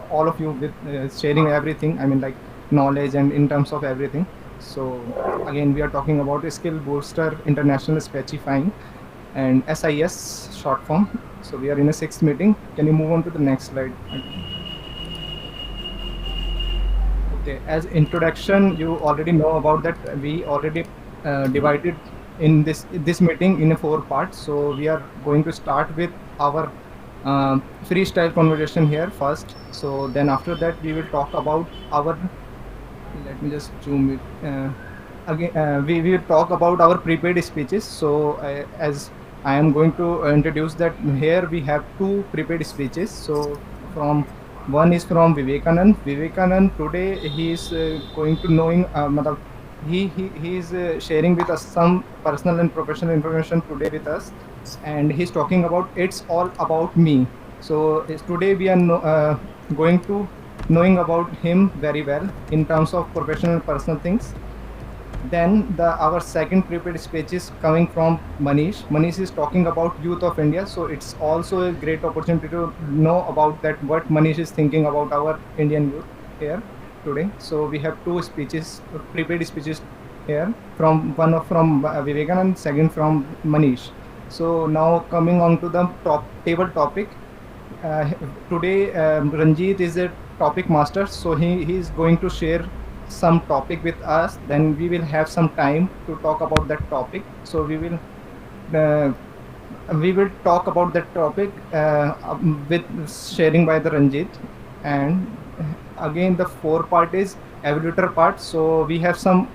all of you with sharing everything. I mean, like knowledge and in terms of everything. So again, we are talking about Skill Booster International Specifying and SIS short form. So we are in a sixth meeting. Can you move on to the next slide? Okay, as introduction, you already know about that. We already divided in this meeting in a 4 parts. So we are going to start with our freestyle conversation here first. So then after that, we will talk about our. Let me just zoom it. Again, we will talk about our prepaid speeches. So as I am going to introduce that here we have two prepaid speeches. So from one is from Vivekanand. Vivekanand today he is going to knowing. He is sharing with us some personal and professional information today with us, and he's talking about it's all about me. So today we are going to knowing about him very well in terms of professional and personal things. Then our second prepared speech is coming from Manish. Manish is talking about youth of India, so it's also a great opportunity to know about that what Manish is thinking about our Indian youth here today. So we have two speeches, prepared speeches here from from Vivekanand, second from Manish. So now coming on to the top table topic. Uh, Today Ranjit is a topic master, so he is going to share some topic with us. Then we will have some time to talk about that topic. So uh, we will talk about that topic with sharing by the Ranjit. And again, the four part is evaluator part. So we have some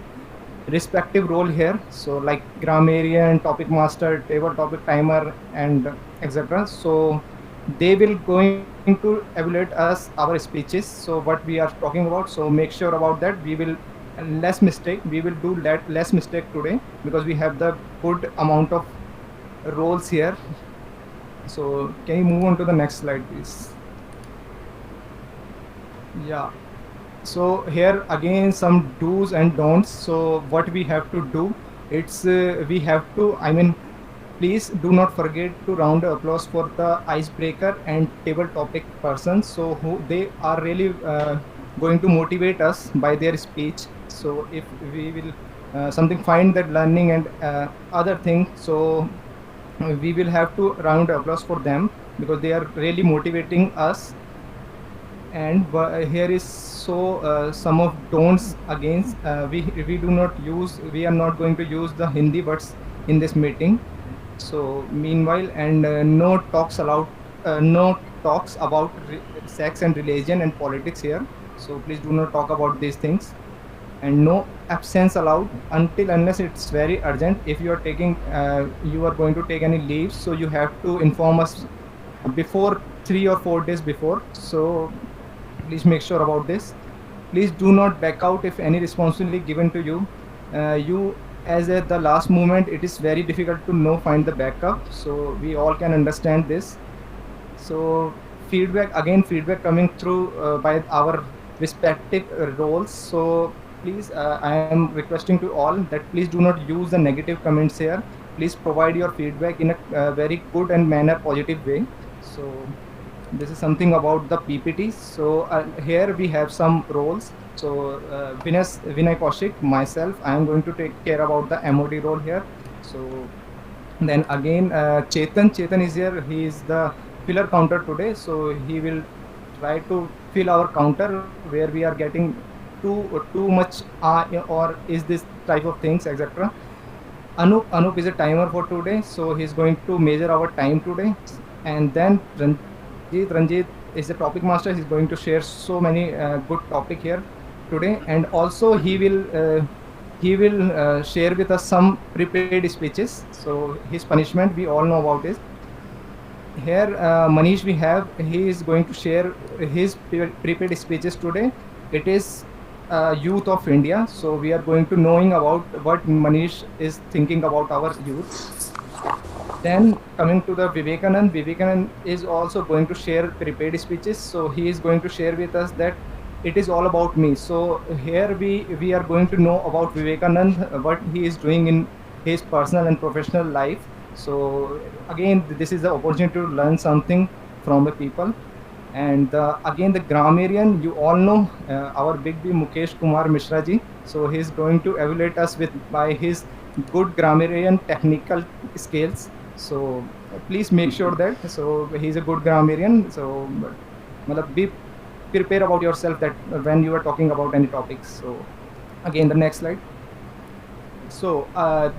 respective role here. So like grammarian, topic master, table topic timer, and etc. So they will going to evaluate us our speeches. So what we are talking about. So make sure about that. We will less mistake. We will do less mistake today because we have the good amount of roles here. So can you move on to the next slide, please? Yeah. So here again some do's and don'ts. So what we have to do, it's we have to. I mean, please do not forget to round of applause for the icebreaker and table topic persons. So who they are really going to motivate us by their speech. So if we will something find that learning and other thing. So we will have to round of applause for them because they are really motivating us. And here is so some of don'ts against we do not use, we are not going to use the Hindi words in this meeting. So meanwhile, and no talks allowed, no talks about sex and religion and politics here. So please do not talk about these things. And no absence allowed until unless it's very urgent. If you are taking you are going to take any leaves, so you have to inform us before 3 or 4 days before. So please make sure about this. Please do not back out if any responsibility given to you. You as at the last moment, it is very difficult to know find the backup. So we all can understand this. So feedback again, feedback coming through by our respective roles. So please, I am requesting to all that please do not use the negative comments here. Please provide your feedback in a very good and manner positive way. So this is something about the PPT. So here we have some roles. So Vinay Kaushik, myself, I am going to take care about the MOD role here. So then again Chetan is here. He is the filler counter today. So he will try to fill our counter where we are getting too much or is this type of things, etc. Anup is a timer for today. So he's going to measure our time today. And then Ranjit is the topic master. He's going to share so many good topic here today, and also he will share with us some prepared speeches. So his punishment we all know about it. Here Manish we have, he is going to share his prepared speeches today. It is youth of India. So we are going to knowing about what Manish is thinking about our youth. Then coming to the Vivekanand, Vivekanand is also going to share prepared speeches. So he is going to share with us that it is all about me. So here we are going to know about Vivekanand, what he is doing in his personal and professional life. So again, this is the opportunity to learn something from the people. And again, the grammarian, you all know our big B Mukesh Kumar Mishra ji. So he's going to evaluate us with by his good grammarian technical skills. So please make sure that. So he's a good grammarian. So be prepare about yourself that when you are talking about any topics. So again, the next slide. So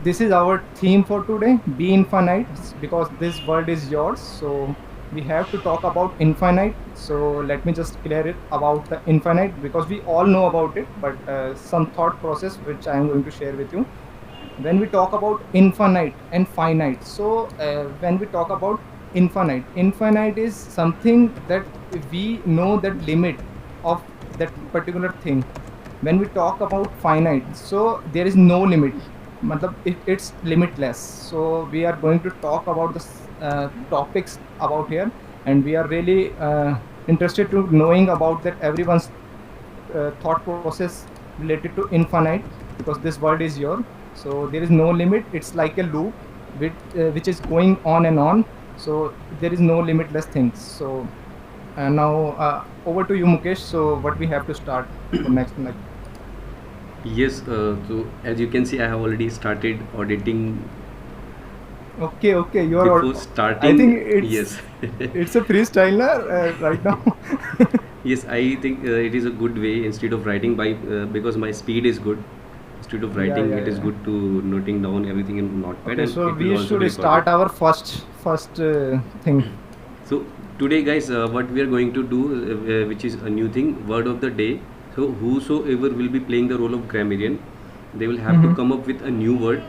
this is our theme for today, be infinite, because this world is yours. So we have to talk about infinite. So let me just clear it about the infinite, because we all know about it, but some thought process which I am going to share with you. When we talk about infinite and finite, so when we talk about infinite is something that we know that limit of that particular thing. When we talk about finite, so there is no limit, it's limitless. So we are going to talk about the topics about here, and we are really interested to knowing about that everyone's thought process related to infinite, because this world is your. So there is no limit, it's like a loop which is going on and on. So there is no limitless things. So now over to you, Mukesh. So what we have to start for next, like. Yes, so as you can see, I have already started auditing Okay, you are. before I starting. think Yes, it's a freestyler right now. yes, I think it is a good way instead of writing by because my speed is good. Instead of writing, it is Yeah. good to noting down everything in notepad, Okay, and so it will we also be should recorded. start our first thing. So today, guys, what we are going to do, which is a new thing, word of the day. So whosoever will be playing the role of grammarian, they will have to come up with a new word.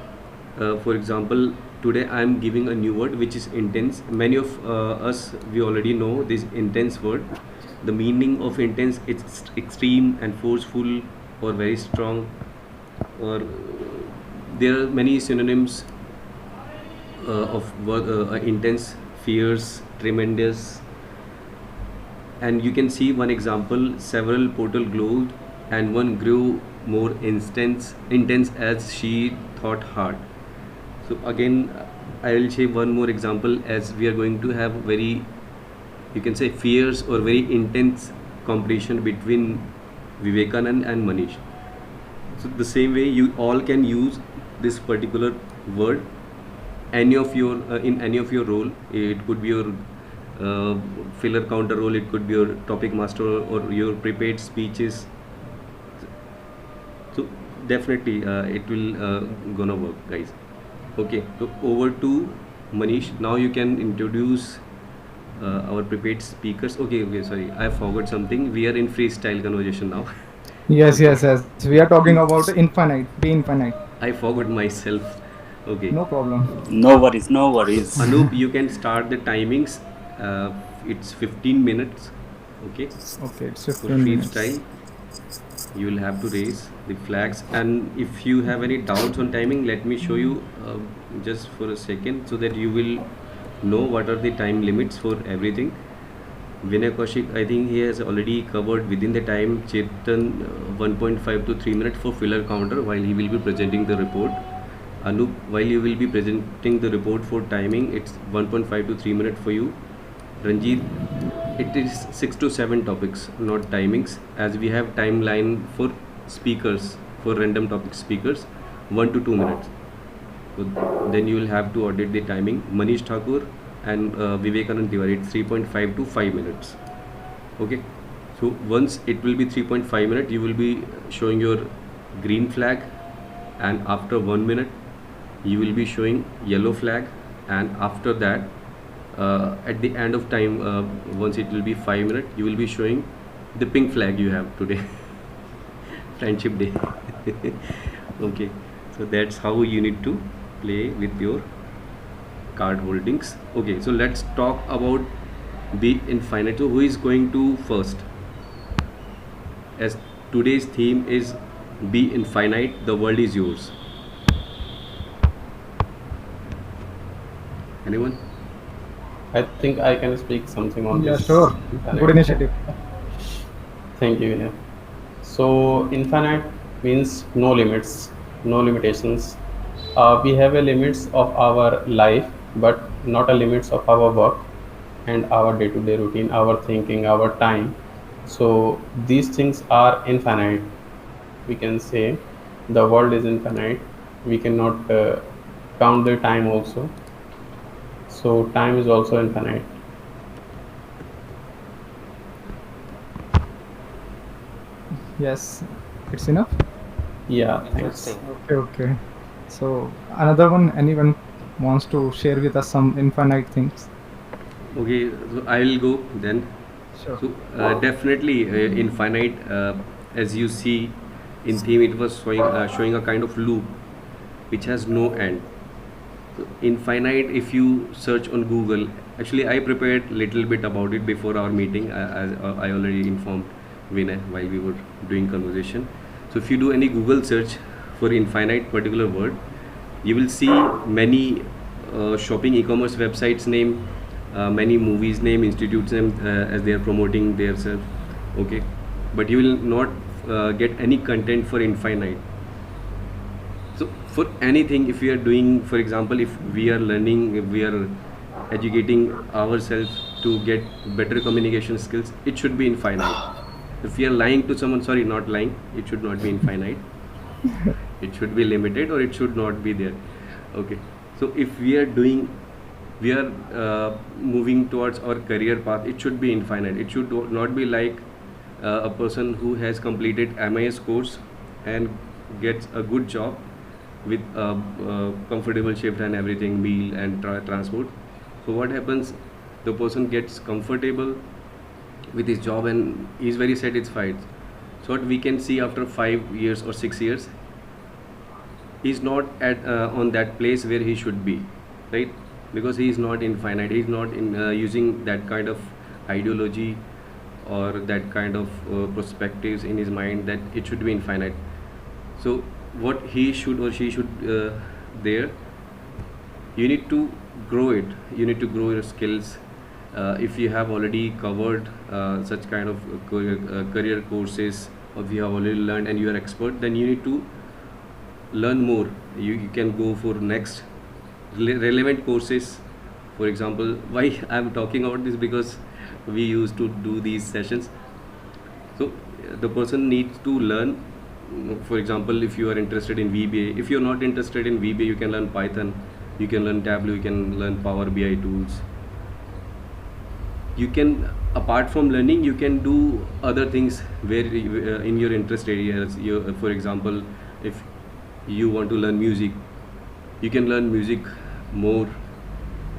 For example, today I am giving a new word which is intense. Many of us we already know this intense word. The meaning of intense is extreme and forceful or very strong, or there are many synonyms of intense, fierce, tremendous. And you can see one example: several portal glowed and one grew more intense as she thought hard. So again, I will say one more example, as we are going to have very, you can say, fierce or very intense competition between Vivekanand and Manish. So the same way you all can use this particular word any of your in any of your role. It could be your filler counter role, it could be your topic master or your prepared speeches. So definitely it will gonna work, guys. Okay, so over to Manish. Now you can introduce our prepared speakers. Okay, sorry, I forgot something. We are in freestyle conversation now. Yes. We are talking about infinite, be infinite. I forgot myself. Okay. No problem. No worries, no So worries. Anup, you can start the timings. It's 15 minutes. Okay. Okay, it's For 15 minutes. freestyle, you will have to raise the flags. And if you have any doubts on timing, let me show you just for a second, so that you will know what are the time limits for everything. Vinay Kaushik, I think he has already covered within the time. Chetan, 1.5 to 3 minutes for filler counter while he will be presenting the report. Anup, while you will be presenting the report for timing, it's 1.5 to 3 minutes for you. Ranjit, it is 6 to 7 topics, not timings, as we have timeline for speakers, for random topic speakers, 1 to 2 minutes. So then you will have to audit the timing. Manish Thakur and Vivekanand Tiwari, it's 3.5 to 5 minutes. Okay. So once it will be 3.5 minutes, you will be showing your green flag, and after 1 minute you will be showing yellow flag, and after that at the end of time, once it will be 5 minutes, you will be showing the pink flag you have today. Friendship day. Okay, so that's how you need to play with your card holdings. Okay, so let's talk about be infinite. So who is going to first? As today's theme is be infinite, the world is yours. Anyone? I think I can speak something on Yeah, this. sure. Infinite. Good initiative. Thank you, Vinay. So, infinite means no limits, no limitations. We have a limits of our life, but not a limits of our work. and our day-to-day routine, our thinking, our time. So these things are infinite. We can say the world is infinite. We cannot count the time also. So time is also infinite. Yes, it's enough. Yeah, thanks. Interesting. Okay, okay. So another one, anyone wants to share with us some infinite things? Okay, so I will go then. Sure. So definitely infinite, as you see in theme, it was showing a kind of loop which has no end. So infinite, if you search on Google, actually I prepared little bit about it before our meeting. As I already informed Vinay while we were doing conversation. So if you do any Google search for infinite particular word, you will see many shopping e-commerce websites name, many movies name, institutes name, as they are promoting their self. Okay, but you will not get any content for infinite. So for anything, if we are doing, for example, if we are learning, if we are educating ourselves to get better communication skills, it should be infinite. If we are lying to someone, sorry, not lying, it should not be infinite. It should be limited, or it should not be there. Okay. So if we are doing, we are moving towards our career path, it should be infinite. It should not be like a person who has completed MIS course and gets a good job with comfortable shift and everything, meal and transport. So what happens? The person gets comfortable with his job and is very satisfied. So what we can see after 5 years or 6 years, he's not at on that place where he should be, right? Because he is not infinite. He is not using that kind of ideology or that kind of perspectives in his mind that it should be infinite. So what he should or she should there, you need to grow it. You need to grow your skills. If you have already covered such kind of career courses, or if you have already learned and you are expert, then you need to learn more. You can go for next relevant courses. For example, why I'm talking about this, because we used to do these sessions. So the person needs to learn. For example, if you are interested in VBA, if you're not interested in VBA, you can learn Python, you can learn Tableau, you can learn Power BI tools. You can, apart from learning, you can do other things where in your interest areas. For example, if you want to learn music, you can learn music more.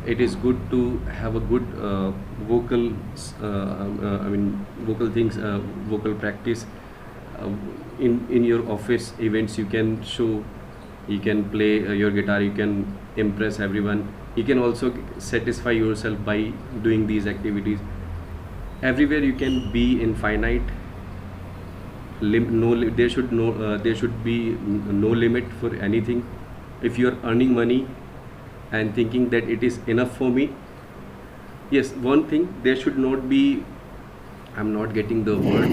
It is good to have a good vocal vocal things, vocal practice. uh, in your office events, you can show, you can play your guitar, you can impress everyone. You can also satisfy yourself by doing these activities. Everywhere you can be infinite. There should be no limit for anything. If you are earning money and thinking that it is enough for me, yes, one thing, there should not be, I'm not getting the word,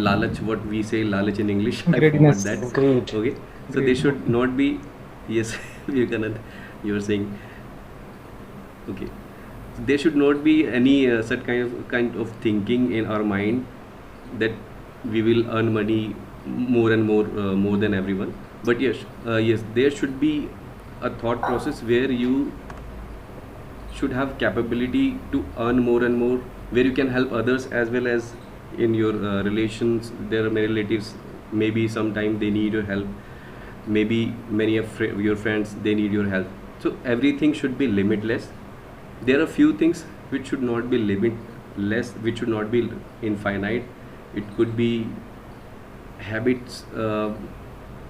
lalach, what we say lalach in English, I forgot Greediness. that. Greed. Okay, so they Greed. should not be, yes, you cannot, you're saying, okay, there should not be any such kind of thinking in our mind that we will earn money more and more than everyone. But yes, there should be a thought process where you should have capability to earn more and more, where you can help others as well. As in your relations, there are many relatives, maybe sometime they need your help, maybe many of your friends, they need your help. So everything should be limitless. There are few things which should not be limitless, which should not be infinite. It could be habits,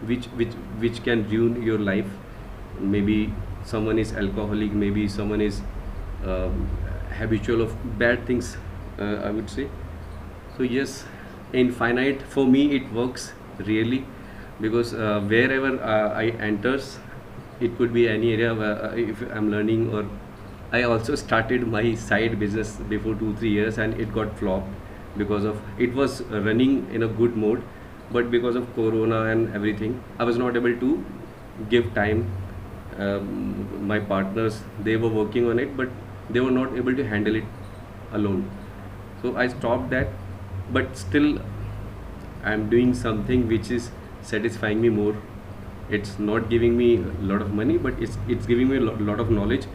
which can ruin your life. Maybe someone is alcoholic, maybe someone is um, habitual of bad things, I would say. So yes, infinite for me it works really, because wherever I enters, it could be any area where, if I'm learning, or I also started my side business before 2 3 years and it got flopped, because of it was running in a good mode, but because of Corona and everything, I was not able to give time. My partners, they were working on it, but they were not able to handle it alone. So I stopped that, but still I'm doing something which is satisfying me more. It's not giving me a lot of money, but it's giving me a lot of knowledge.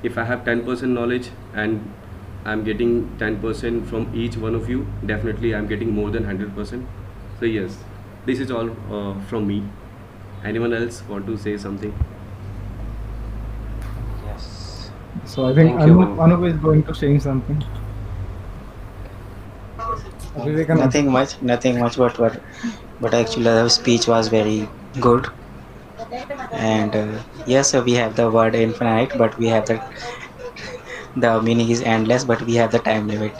If I have 10% knowledge and I'm getting 10% from each one of you, definitely I'm getting more than 100%. So yes, this is all from me. Anyone else want to say something? Yes. So I think Thank you. Anup is going to say something. Vivekanand. Nothing much, but actually the speech was very good. And yes, we have the word infinite, but we have the meaning is endless, but we have the time limit.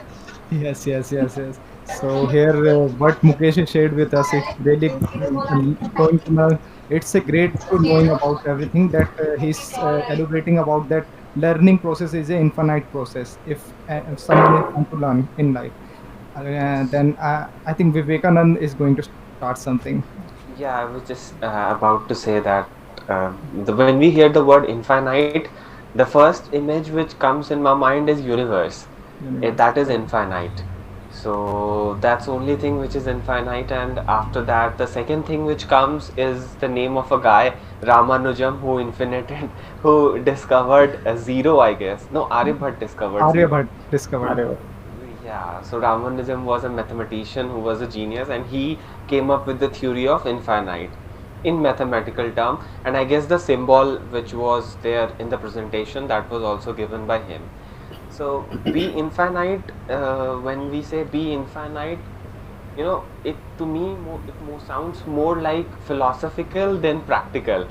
Yes, yes, yes, yes. So here, what Mukesh has shared with us, it's really going to know. It's a great to knowing about everything that he's elaborating about that learning process is an infinite process. If someone is going to learn in life, then I think Vivekanand is going to start something. Yeah, I was just about to say that when we hear the word infinite, the first image which comes in my mind is universe. Universe. That is infinite. So that's only thing which is infinite, and after that, the second thing which comes is the name of a guy, Ramanujam, who infinited, who discovered zero, I guess. No, Aryabhat discovered zero. Aryabhat discovered. Yeah, so Ramanujan was a mathematician who was a genius, and he came up with the theory of infinite in mathematical term. And I guess the symbol which was there in the presentation, that was also given by him. So be infinite, when we say be infinite, it to me sounds more like philosophical than practical.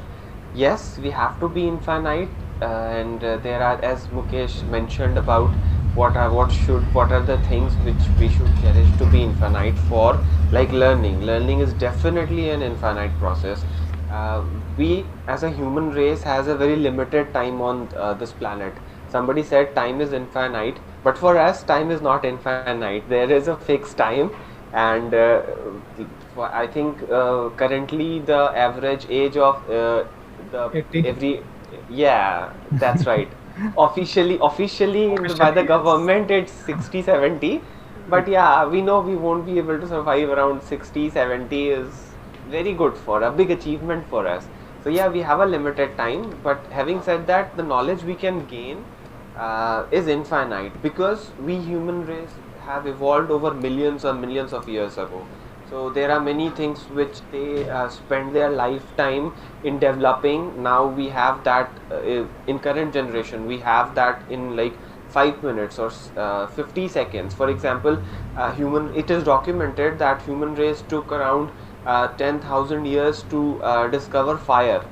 Yes, we have to be infinite, and there are, as Mukesh mentioned, about what are the things which we should cherish to be infinite for, like learning. Learning is definitely an infinite process. We as a human race has a very limited time on this planet. Somebody said time is infinite, but for us time is not infinite. There is a fixed time, and I think currently the average age of the 80. every yeah, that's right. Officially by the Officially, yes. government it's 60, 70, but yeah, we know we won't be able to survive around 60, 70 is very good for a big achievement for us. So yeah, we have a limited time, but having said that, the knowledge we can gain is infinite, because we human race have evolved over millions and millions of years ago. So there are many things which they spend their lifetime in developing. Now we have that in current generation. We have that in like 5 minutes or 50 seconds. For example, human. It is documented that human race took around 10,000 years to discover fire.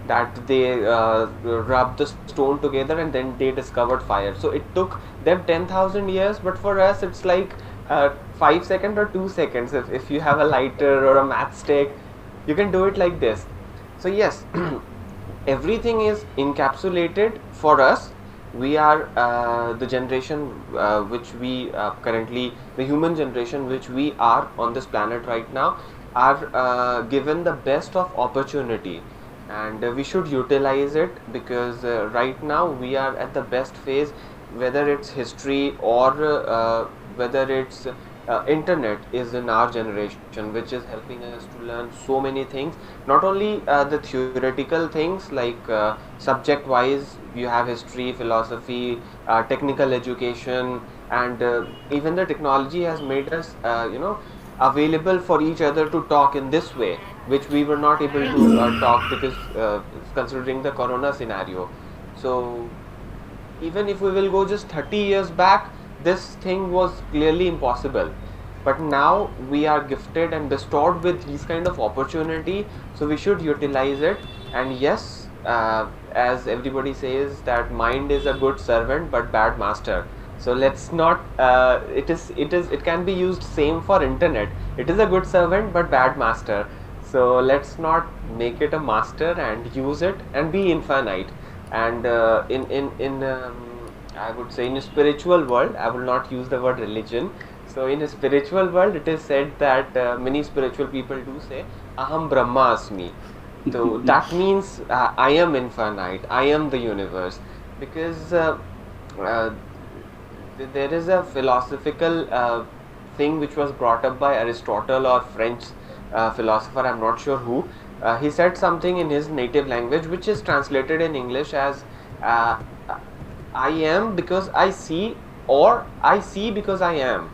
That they rubbed the stone together and then they discovered fire. So it took them 10,000 years, but for us it's like 5 seconds or 2 seconds. If you have a lighter or a matchstick, you can do it like this. So yes, everything is encapsulated for us. We are the generation which we currently, the human generation which we are on this planet right now, are given the best of opportunity, and we should utilize it, because right now we are at the best phase, whether it's history or whether it's internet is in our generation, which is helping us to learn so many things. Not only the theoretical things, like subject wise, you have history, philosophy, technical education, and even the technology has made us available for each other to talk in this way, which we were not able to talk, because considering the corona scenario. So even if we will go just 30 years back, this thing was clearly impossible, but now we are gifted and bestowed with these kind of opportunity, so we should utilize it. And yes, as everybody says, that mind is a good servant but bad master. So let's not it can be used same for internet. It is a good servant but bad master. So let's not make it a master and use it and be infinite. And in I would say in a spiritual world, I will not use the word religion. So in a spiritual world, it is said that many spiritual people do say aham brahmasmi. So that means I am infinite, I am the universe, because uh, There is a philosophical thing which was brought up by Aristotle or French philosopher, I'm not sure who. He said something in his native language which is translated in English as uh, I am because I see, or I see because I am.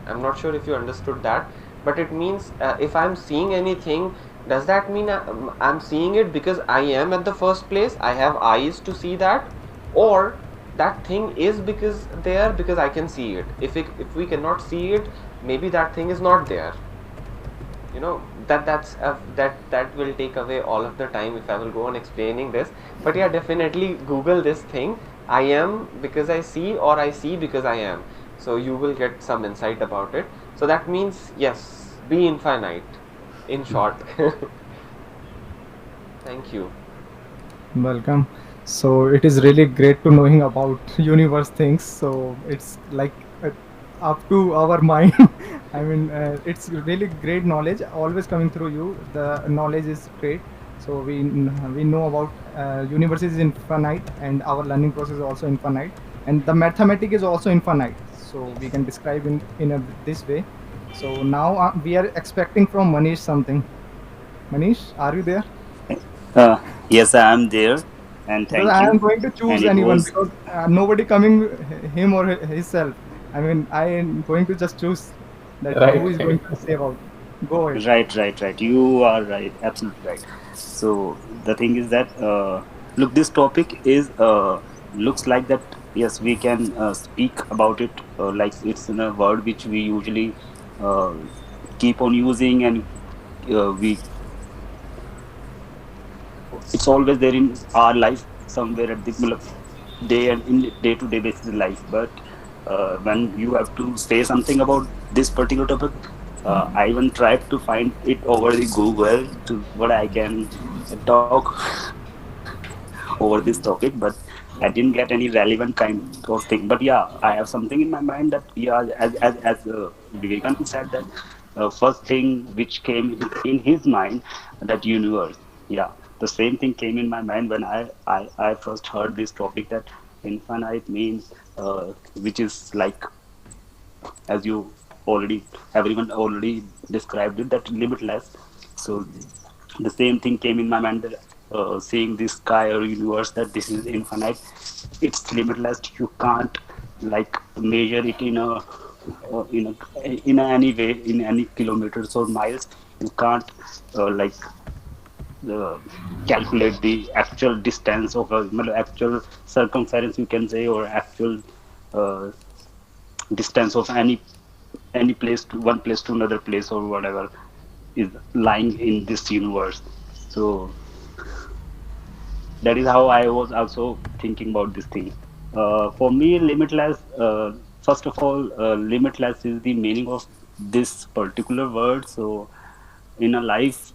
I'm not sure if you understood that, but it means if I'm seeing anything, does that mean I'm seeing it because I am at the first place? I have eyes to see that, or that thing is because there because I can see it. If we cannot see it, maybe that thing is not there. You know, that will take away all of the time if I will go on explaining this. But yeah, definitely Google this thing. I am because I see, or I see because I am. So you will get some insight about it. So that means yes, be infinite. In short, thank you. Welcome. So it is really great to knowing about universe things. So it's like up to our mind. I mean, it's really great knowledge always coming through you. The knowledge is great. So we know about universe is infinite, and our learning process is also infinite, and the mathematic is also infinite. So we can describe this way. So now we are expecting from Manish something. Manish, are you there? Uh, yes, I am there, and Because thank I am you. going to choose And it anyone, was because nobody coming him or himself. I mean, I am going to just choose that who Right, is going right. to save out. Go ahead. right, right, right. You are right, absolutely right. So the thing is that look, this topic is looks like that. Yes, we can speak about it like it's in a word which we usually uh, keep on using, and we it's always there in our life somewhere at the matlab, day and in day to day basis life. But when you have to say something about this particular topic, I even tried to find it over the Google to what I can talk over this topic, but I didn't get any relevant kind of thing. But yeah, I have something in my mind that yeah, as Vivekanand said that first thing which came in his mind, that universe. Yeah, the same thing came in my mind when I first heard this topic, that infinite means which is like, as you already everyone already described it, that limitless. So the same thing came in my mind, that seeing this sky or universe, that this is infinite, it's limitless. You can't like measure it in any way, in any kilometers or miles. You can't like uh, calculate the actual distance of a actual circumference, you can say, or actual uh, distance of any place to one place to another place, or whatever is lying in this universe. So that is how I was also thinking about this thing. For me, limitless. First of all, limitless is the meaning of this particular word. So, in a life,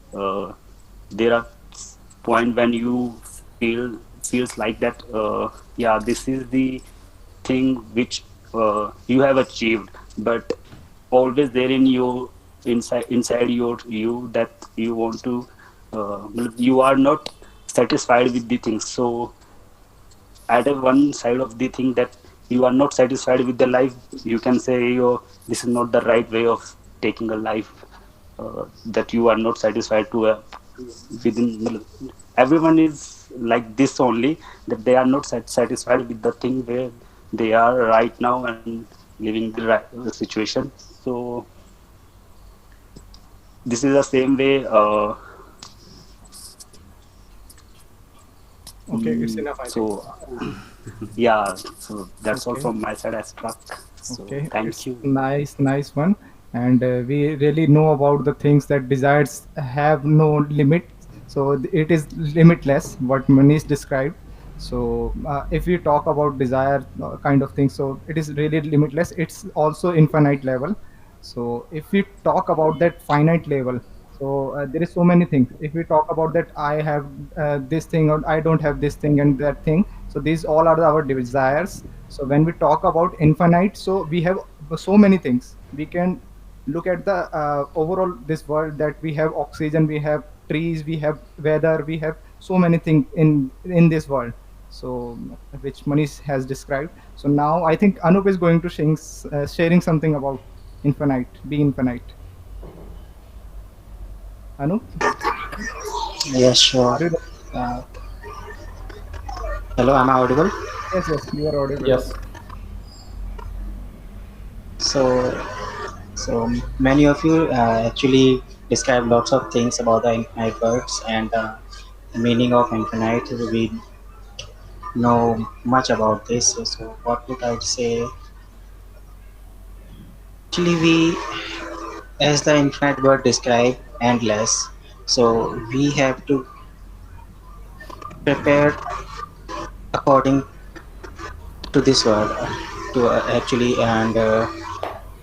there are point when you feels like that. Yeah, this is the thing which you have achieved, but always there in you, inside you, that you want to. You are not satisfied with the things. So at a one side of the thing, that you are not satisfied with the life, you can say, oh, this is not the right way of taking a life, that you are not satisfied to within. Everyone is like this only, that they are not satisfied with the thing where they are right now and living the right situation. So this is the same way. Okay, it's enough, I think. So yeah, so that's all Okay. from my side as struck. So Okay, thank it's you. nice one, and we really know about the things that desires have no limit. So it is limitless. What Manish described. So if we talk about desire kind of thing, so it is really limitless. It's also infinite level. So if we talk about that finite level, so there is so many things. If we talk about that, I have this thing, or I don't have this thing and that thing. So these all are our desires. So when we talk about infinite, so we have so many things. We can look at the overall this world, that we have oxygen, we have trees, we have weather, we have so many things in this world. So which Manish has described. So now I think Anup is going to sharing something about infinite, be infinite. Anup, Yes, sure. are you there? Uh, Hello, am I audible? Yes, yes, you are audible. Yes. So, so many of you actually describe lots of things about the infinite words and the meaning of infinite. We know much about this. So, what would I say? Actually, we, as the infinite word describe, endless. So we have to prepare according to this word to actually, and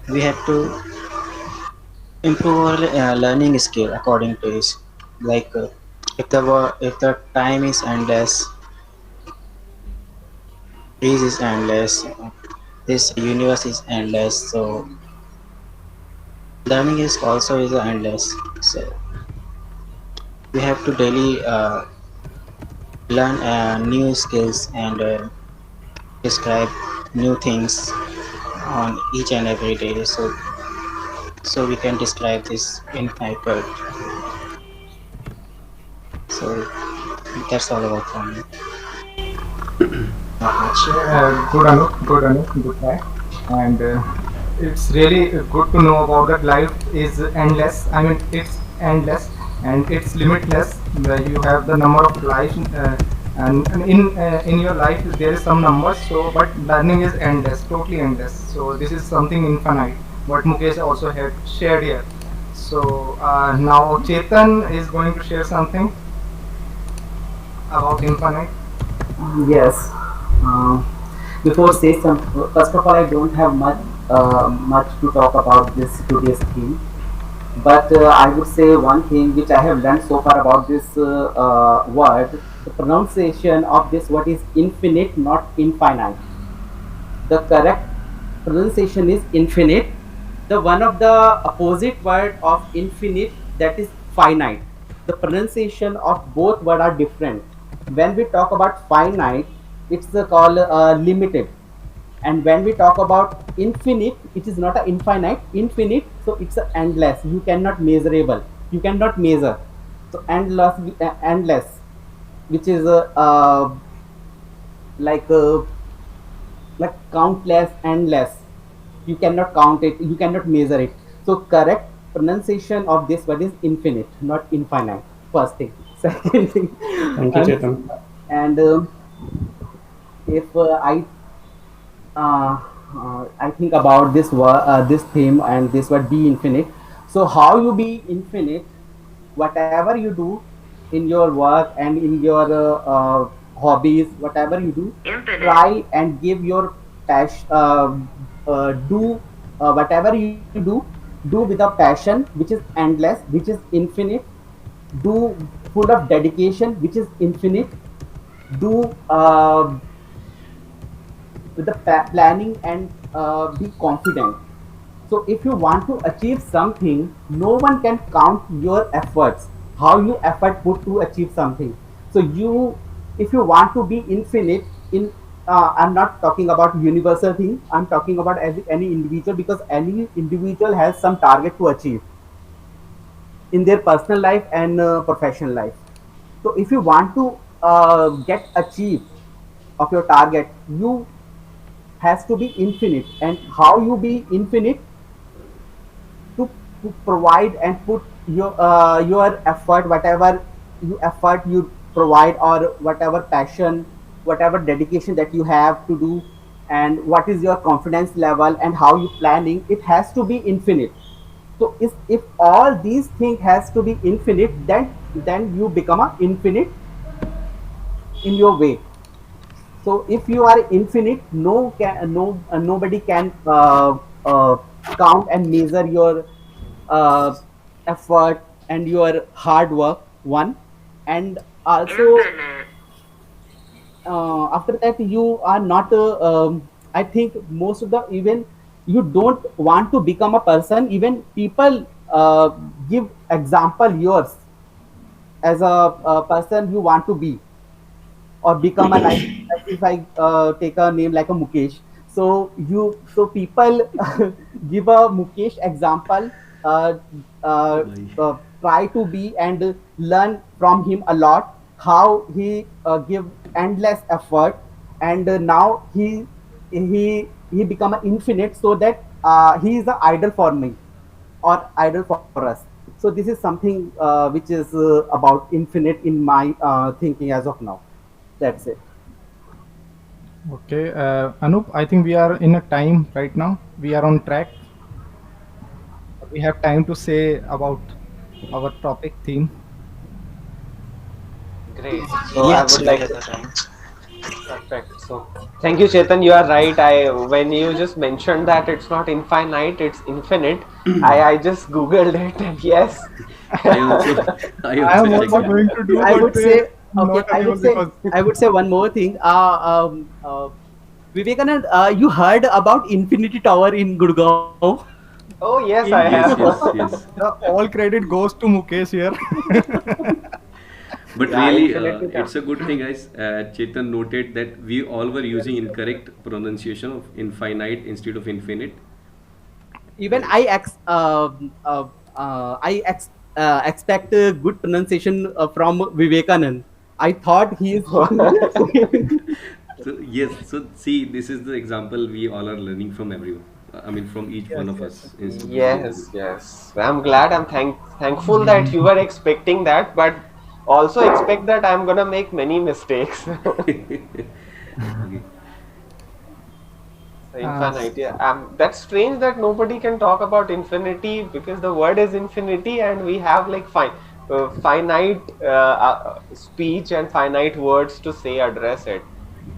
we have to improve our learning skill according to this. Like if the time is endless, trees is endless, this universe is endless. So learning is also is endless. So we have to daily learn new skills and describe new things on each and every day. So we can describe this infinite word. So that's all about from me. Not much. Okay, good Anup, good try. And it's really good to know about that life is endless. I mean, it's endless and it's limitless. You have the number of lives, and in your life there is some numbers. So, but learning is endless, totally endless. So this is something infinite. What Mukesh also had shared here. So now Chetan is going to share something about infinite. Yes. Uh, Before say some, first of all, I don't have much to talk about this today's theme. But I would say one thing which I have learned so far about this word, the pronunciation of this word is infinite, not infinite. The correct pronunciation is infinite. The one of the opposite word of infinite, that is finite. The pronunciation of both word are different. When we talk about finite, it's called limited, and when we talk about infinite, it is not a infinite, infinite, so it's a endless, you cannot measurable, you cannot measure. So endless, which is like uh, like countless, endless, you cannot count it, you cannot measure it. So correct pronunciation of this word is infinite, not infinite. First thing. Second thing, Thank you, and Chetan. if I think about this theme and this word be infinite. So how you be infinite, whatever you do in your work and in your hobbies, whatever you do, try and give your passion. Do whatever you do with a passion, which is endless, which is infinite. Do full of dedication, which is infinite. Do with the planning and be confident. So if you want to achieve something, no one can count your efforts, how you effort put to achieve something. So you, if you want to be infinite in, I'm not talking about universal thing, I'm talking about as any individual, because any individual has some target to achieve in their personal life and professional life. So if you want to get achieve of your target, you has to be infinite. And how you be infinite? To provide and put your effort, whatever you effort you provide, or whatever passion, whatever dedication that you have to do, and what is your confidence level and how you planning, it has to be infinite. So if all these things has to be infinite, then you become a infinite in your way. So if you are infinite, nobody can count and measure your uh, effort and your hard work. One, and also after that you are not. I think most of the, even you don't want to become a person. Even people give example yours as a person you want to be or become a like if I take a name like a Mukesh, so people give a Mukesh example, uh, uh, Bye. try to be and learn from him a lot how he give endless effort, and now he become an infinite, so that he is an idol for me or idol for us. So this is something which is about infinite in my thinking as of now. That's it. Okay, Anup, I think we are in a time right now. We are on track. We have time to say about our topic theme. Great. So I Yes, would we like have to. the time. Perfect. So thank you, Chetan. You are right. I when you just mentioned that it's not infinite, it's infinite. I just googled it, and yes. I also I I also am checked also it. going to do, I but would say, okay, not able because I would say one more thing. Vivekanand, you heard about Infinity Tower in Gurgaon? Oh yes, I Yes, have. yes, yes. the all credit goes to Mukesh here. But Yeah, really, infinity. it's a good thing, guys. Chetan noted that we all were using incorrect pronunciation of infinite instead of infinite. Even expect good pronunciation from Vivekanand. I thought he is. So yes, so see, this is the example we all are learning from everyone. I mean, from each Yes, one of yes, yes. us Yes, individually. yes. I'm glad. I'm thankful that you were expecting that, but also expect that I'm gonna make many mistakes. Okay. So Uh, infinite, yeah. That's strange that nobody can talk about infinity because the word is infinity, and we have like finite speech and finite words to say address it.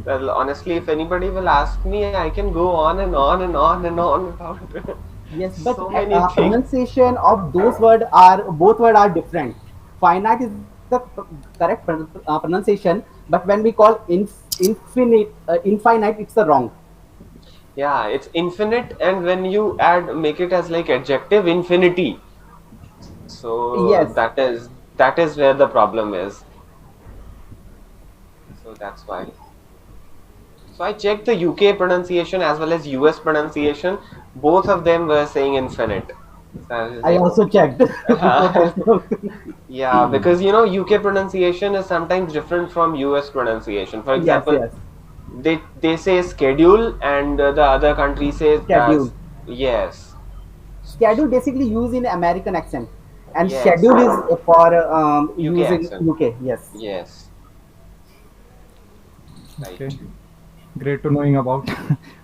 Well, honestly, if anybody will ask me, I can go on and on and on and on about Yes, but so many things. pronunciation of those words are both words are different. Finite is the correct pronunciation, but when we call infinite, it's the wrong. Yeah, it's infinite, and when you add make it as like adjective infinity, so Yes, that is where the problem is. So that's why. So I checked the UK pronunciation as well as US pronunciation. Both of them were saying infinite. So I was I like, also checked before okay. this. Yeah, because UK pronunciation is sometimes different from US pronunciation. For Yes, example, yes. they say schedule, and the other country says Schedule. yes, Schedule basically used in American accent, and yes, schedule is for UK use in accent. UK. Yes. Yes, okay, right. great to knowing about.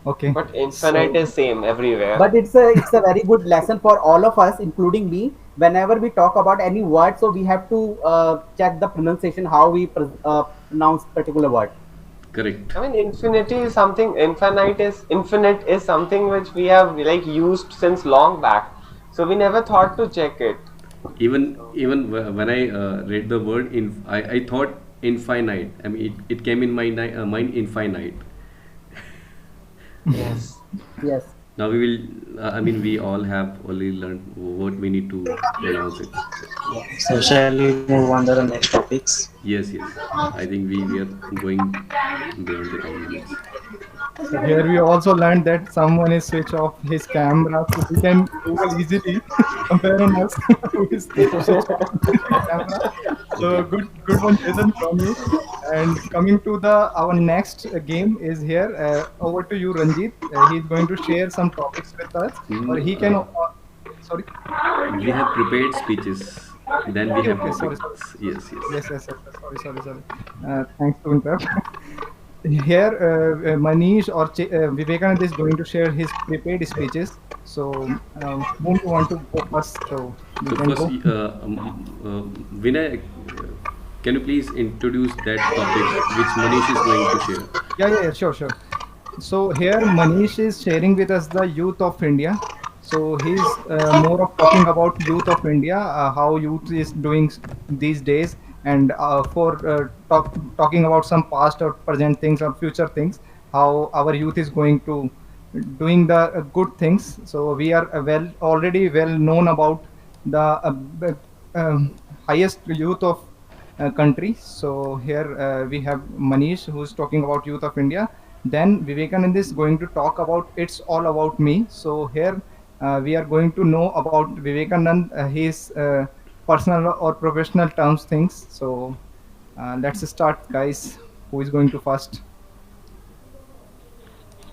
Okay, But infinite so is same everywhere. But it's a very good lesson for all of us, including me. Whenever we talk about any word, so we have to check the pronunciation, how we pronounce particular word. Correct. I mean, infinity is something. Infinite is something which we have like used since long back. So we never thought to check it. So, Even when I read the word I thought infinite. I mean, it came in my mind infinite. yes. Yes. Now we will. I mean, we all have already learned what we need to pronounce it. So shall we move on to the next topics? Yes, yes. I think we are going beyond the time limits. so here we also learned that someone is switch off his camera, so we can Google easily compare on us who is switch off his camera. So Okay. good one, Chetan, from you. And coming to the our next game is here. Over to you, Ranjit. He's going to share some topics with us, or Mm, he can. Sorry. we have prepared speeches. Then we Okay, have okay. Sorry. topics. Yes, yes. Yes, yes, yes. Yes. Sorry. Thanks to interrupt. Here, Manish or Vivekanand is going to share his prepared speeches. So, whom you want to go first? So you So can first, go. Vinay, can you please introduce that topic which Manish is going to share? Yeah, sure. So here Manish is sharing with us the youth of India. So he's more of talking about youth of India, how youth is doing these days, and for talking about some past or present things or future things, how our youth is going to doing the good things. So we are already well known about the highest youth of country. So here we have Manish who's talking about youth of India. Then Vivekanand is going to talk about it's all about me. So here we are going to know about Vivekanand, his personal or professional terms things. So let's start, guys. Who is going to first?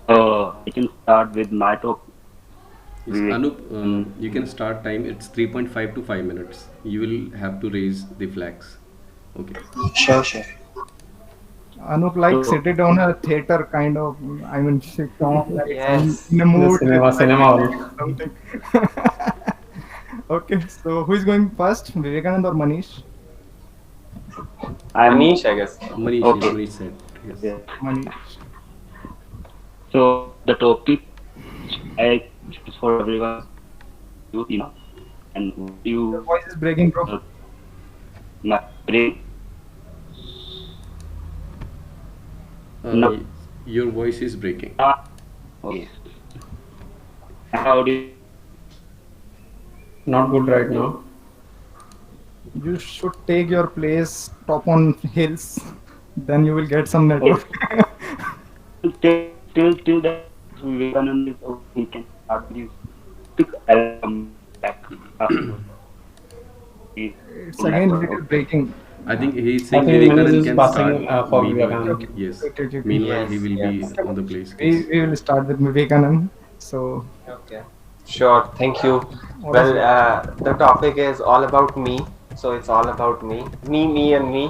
I can start with my top. Yes, Vivek. Anup, you can start time. It's 3.5 to 5 minutes. You will have to raise the flags. Okay. Sure, sure. Anup like So seated on a theater kind of. I mean, sit down like Yes. in a The mood cinema hall. something. Okay, so who is going first, Vivekanand or Manish? I'm Manish, I guess. Manish, yes, okay. Manish said. Yes. Yeah. Manish. So the topic I choose for everyone, youth, and Your you voice is breaking, bro. uh, my brain. Uh, No, your voice is breaking. okay. How do you, Not good right now. You should take your place top on hills. Then you will get some network. till that Vivekanand is okay, he can start with his topic. I'll come back after. He It's would again like little okay. breaking. I think he is I saying think Manish Vivekanand is can passing start. for Meanwhile, Vivekanand. yes. Okay. Meanwhile, he Yes, will be yes. on the place. Yes. We will start with Vivekanand. So, Okay. Sure. Thank you. what is Well, it? the topic is all about me. So it's all about me. Me, and me.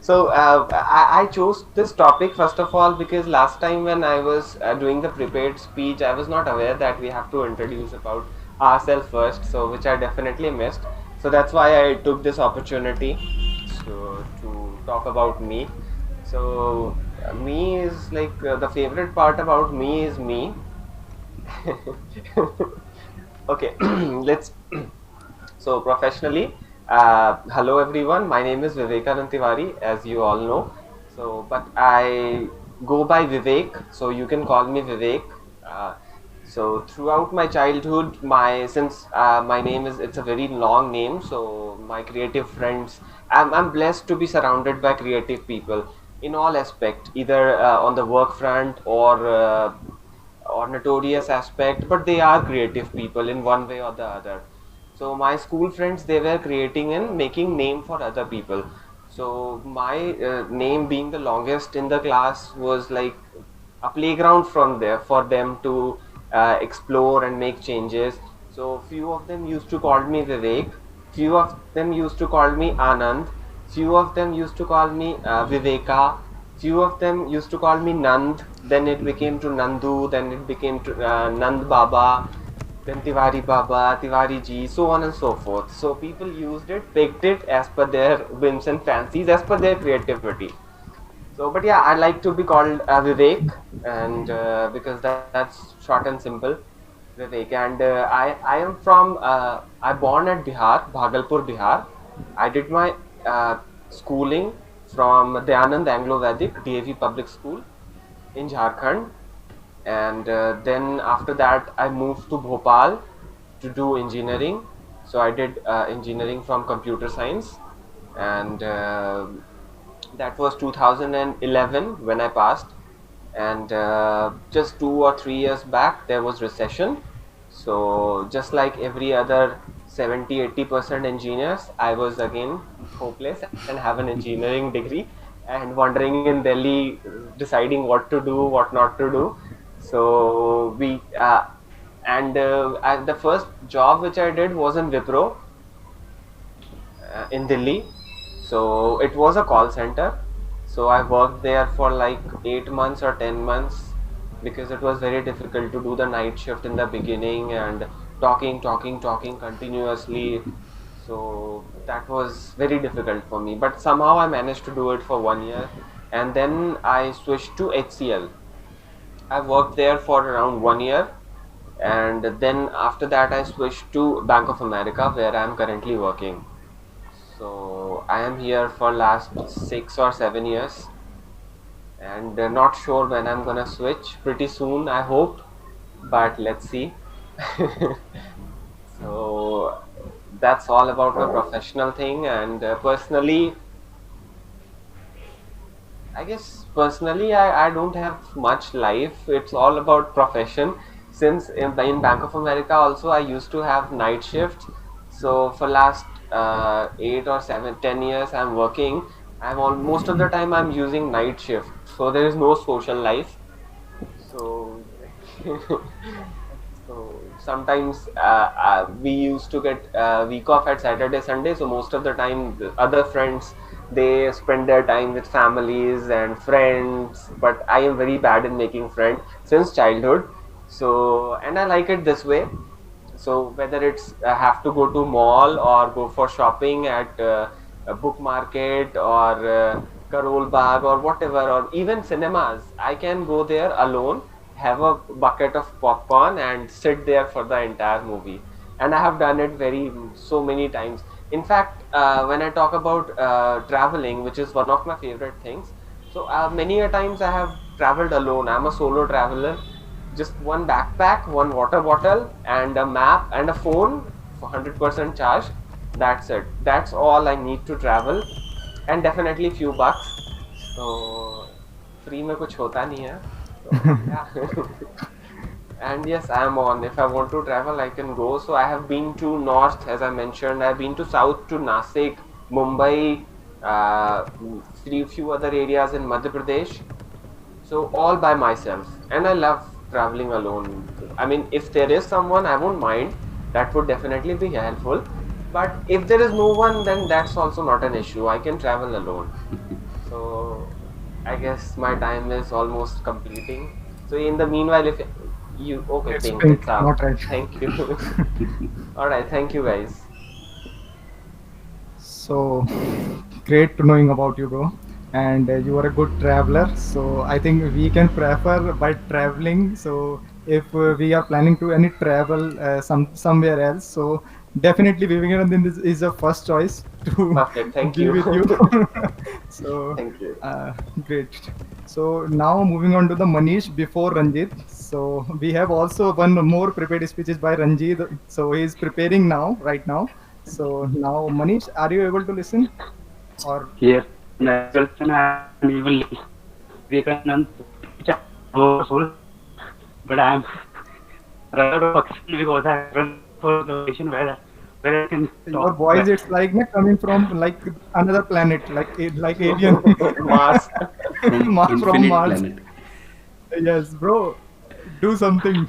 so, I chose this topic first of all because last time when I was doing the prepared speech, I was not aware that we have to introduce about ourselves first. So which I definitely missed. So that's why I took this opportunity to talk about me. So me is like the favorite part about me is me. Okay, let's. So professionally, hello everyone. My name is Vivekanand Tiwari, as you all know. So, but I go by Vivek, so you can call me Vivek. Uh, so throughout my childhood, since my name is it's a very long name, so my creative friends, I'm blessed to be surrounded by creative people in all aspect, either on the work front or notorious aspect, but they are creative people in one way or the other. So my school friends, they were creating and making name for other people. So my name being the longest in the class was like a playground from there for them to explore and make changes. So few of them used to call me Vivek, few of them used to call me Anand, few of them used to call me Viveka, few of them used to call me Nand, then it became to Nandu, then it became to Nand Baba, then Tiwari Baba, Tiwari Ji, so on and so forth. So people used it, picked it as per their whims and fancies, as per their creativity. So, but yeah, I like to be called Vivek, and because that's short and simple, Vivek. And I am from I born at Bihar, Bhagalpur, Bihar. I did my schooling from Dayanand Anglo Vedic DAV Public School in Jharkhand, and then after that I moved to Bhopal to do engineering. So I did engineering from computer science, and that was 2011 when I passed. And just 2 or 3 years back there was recession. So just like every other 70-80% engineers, I was again hopeless and have an engineering degree and wandering in Delhi, deciding what to do, what not to do. So the first job which I did was in Wipro in Delhi. So it was a call center. So I worked there for like 8 months or 10 months because it was very difficult to do the night shift in the beginning and talking continuously. So that was very difficult for me. But somehow I managed to do it for 1 year. And then I switched to HCL. I worked there for around 1 year. And then after that, I switched to Bank of America, where I am currently working. So I am here for last 6 or 7 years, and not sure when I'm gonna switch. Pretty soon, I hope, but let's see. So that's all about my professional thing. And personally, I guess personally, I don't have much life. It's all about profession. Since in Bank of America also, I used to have night shifts. So for last 8 or 7, 10 years, I'm working. I'm on most of the time I'm using night shift. So there is no social life. So so sometimes we used to get week off at Saturday, Sunday. So most of the time, the other friends, they spend their time with families and friends. But I am very bad in making friends since childhood. So and I like it this way. So whether it's have to go to mall or go for shopping at a book market or Karol Bagh or whatever, or even cinemas, I can go there alone, have a bucket of popcorn and sit there for the entire movie. And I have done it so many times. In fact, when I talk about traveling, which is one of my favorite things, so many a times I have traveled alone. I'm a solo traveler, just one backpack, one water bottle, and a map and a phone for 100% charge. That's it. That's all I need to travel, and definitely few bucks. So free में कुछ होता नहीं है. So yeah. And yes, I am on. If I want to travel, I can go. So I have been to north, as I mentioned. I've been to south to Nasik, Mumbai, few other areas in Madhya Pradesh. So all by myself, and I love traveling alone. I mean, if there is someone, I won't mind. That would definitely be helpful. But if there is no one, then that's also not an issue. I can travel alone. So I guess my time is almost completing. So in the meanwhile, if you okay, It's pink, pink, it's up. not red. Thank you. All right, thank you guys. So great to knowing about you, bro. And you are a good traveler. So I think we can prefer by traveling. So if we are planning to any travel somewhere else, so definitely Vivekanand is the first choice to Perfect. Thank be you. with you. So Thank you. great. So now moving on to the Manish before Ranjit. So we have also one more prepared speeches by Ranjit. So he is preparing now, right now. So now, Manish, are you able to listen? Or Yes, Nelson, I'm even Vivekanand, but I'm rather Pakistan because I run for the location where I can your talk. voice, it's like coming from like another planet, like alien, Mars. From From infinite Mars. planet. Yes, bro, do something.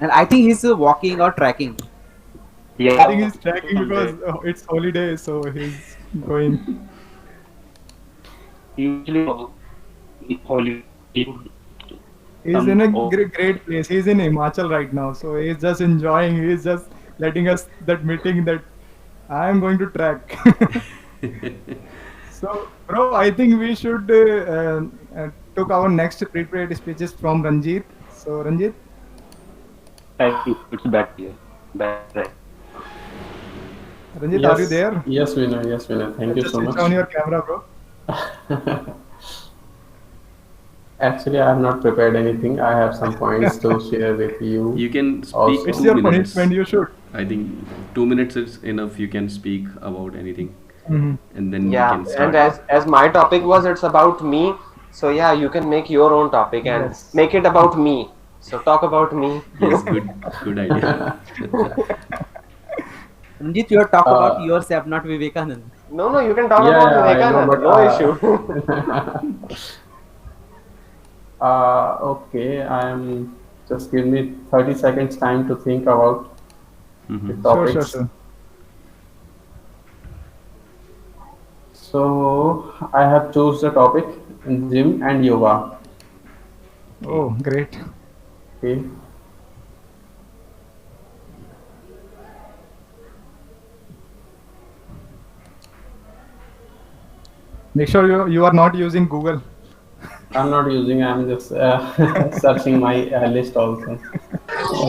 And I think he's walking or tracking. Yeah, I think he's tracking because it's holiday, so he's going. usually Hollywood. He's in a great place. He's in Himachal right now, so he's just enjoying. He's just letting us that meeting that I am going to track. So, bro, I think we should took our next prepared speeches from Ranjit. So, Ranjit, I think it's back here. Back there. Ranjit, are you there? Yes, Vinay. Yes, Vinay. Thank you Just so switch much. on your camera, bro. Actually, I have not prepared anything. I have some points to share with you. You can speak Also. It's 2 your minutes. punishment. You should. I think 2 minutes is enough. You can speak about anything, Mhm. and then we Yeah, can start. and as my topic was, it's about me. So yeah, you can make your own topic and Yes. make it about me. So talk about me. Yes, good idea. Ranjit, you talk about Uh, yourself, not Vivekanand. No, you can talk Yeah, about yeah, I know, Vivekanand. but, No issue. Okay, I am just give me 30 seconds time to think about the Mhm. Sure, topics. sure. So I have choose the topic gym and yoga. Oh, great. Okay. Make sure you are not using Google. I'm not using. I'm just searching my list also.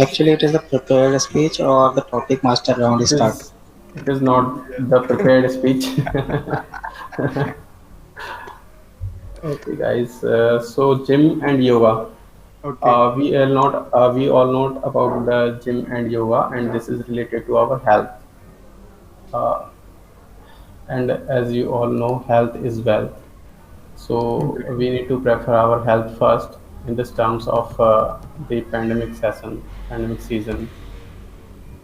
Actually, it is the prepared speech or the topic master round It start. is. It is not the prepared speech. Okay, guys. So gym and yoga. Okay. We all know about the gym and yoga, and this is related to our health. Uh, and as you all know, health is wealth. So Great. we need to prefer our health first in this terms of the pandemic season.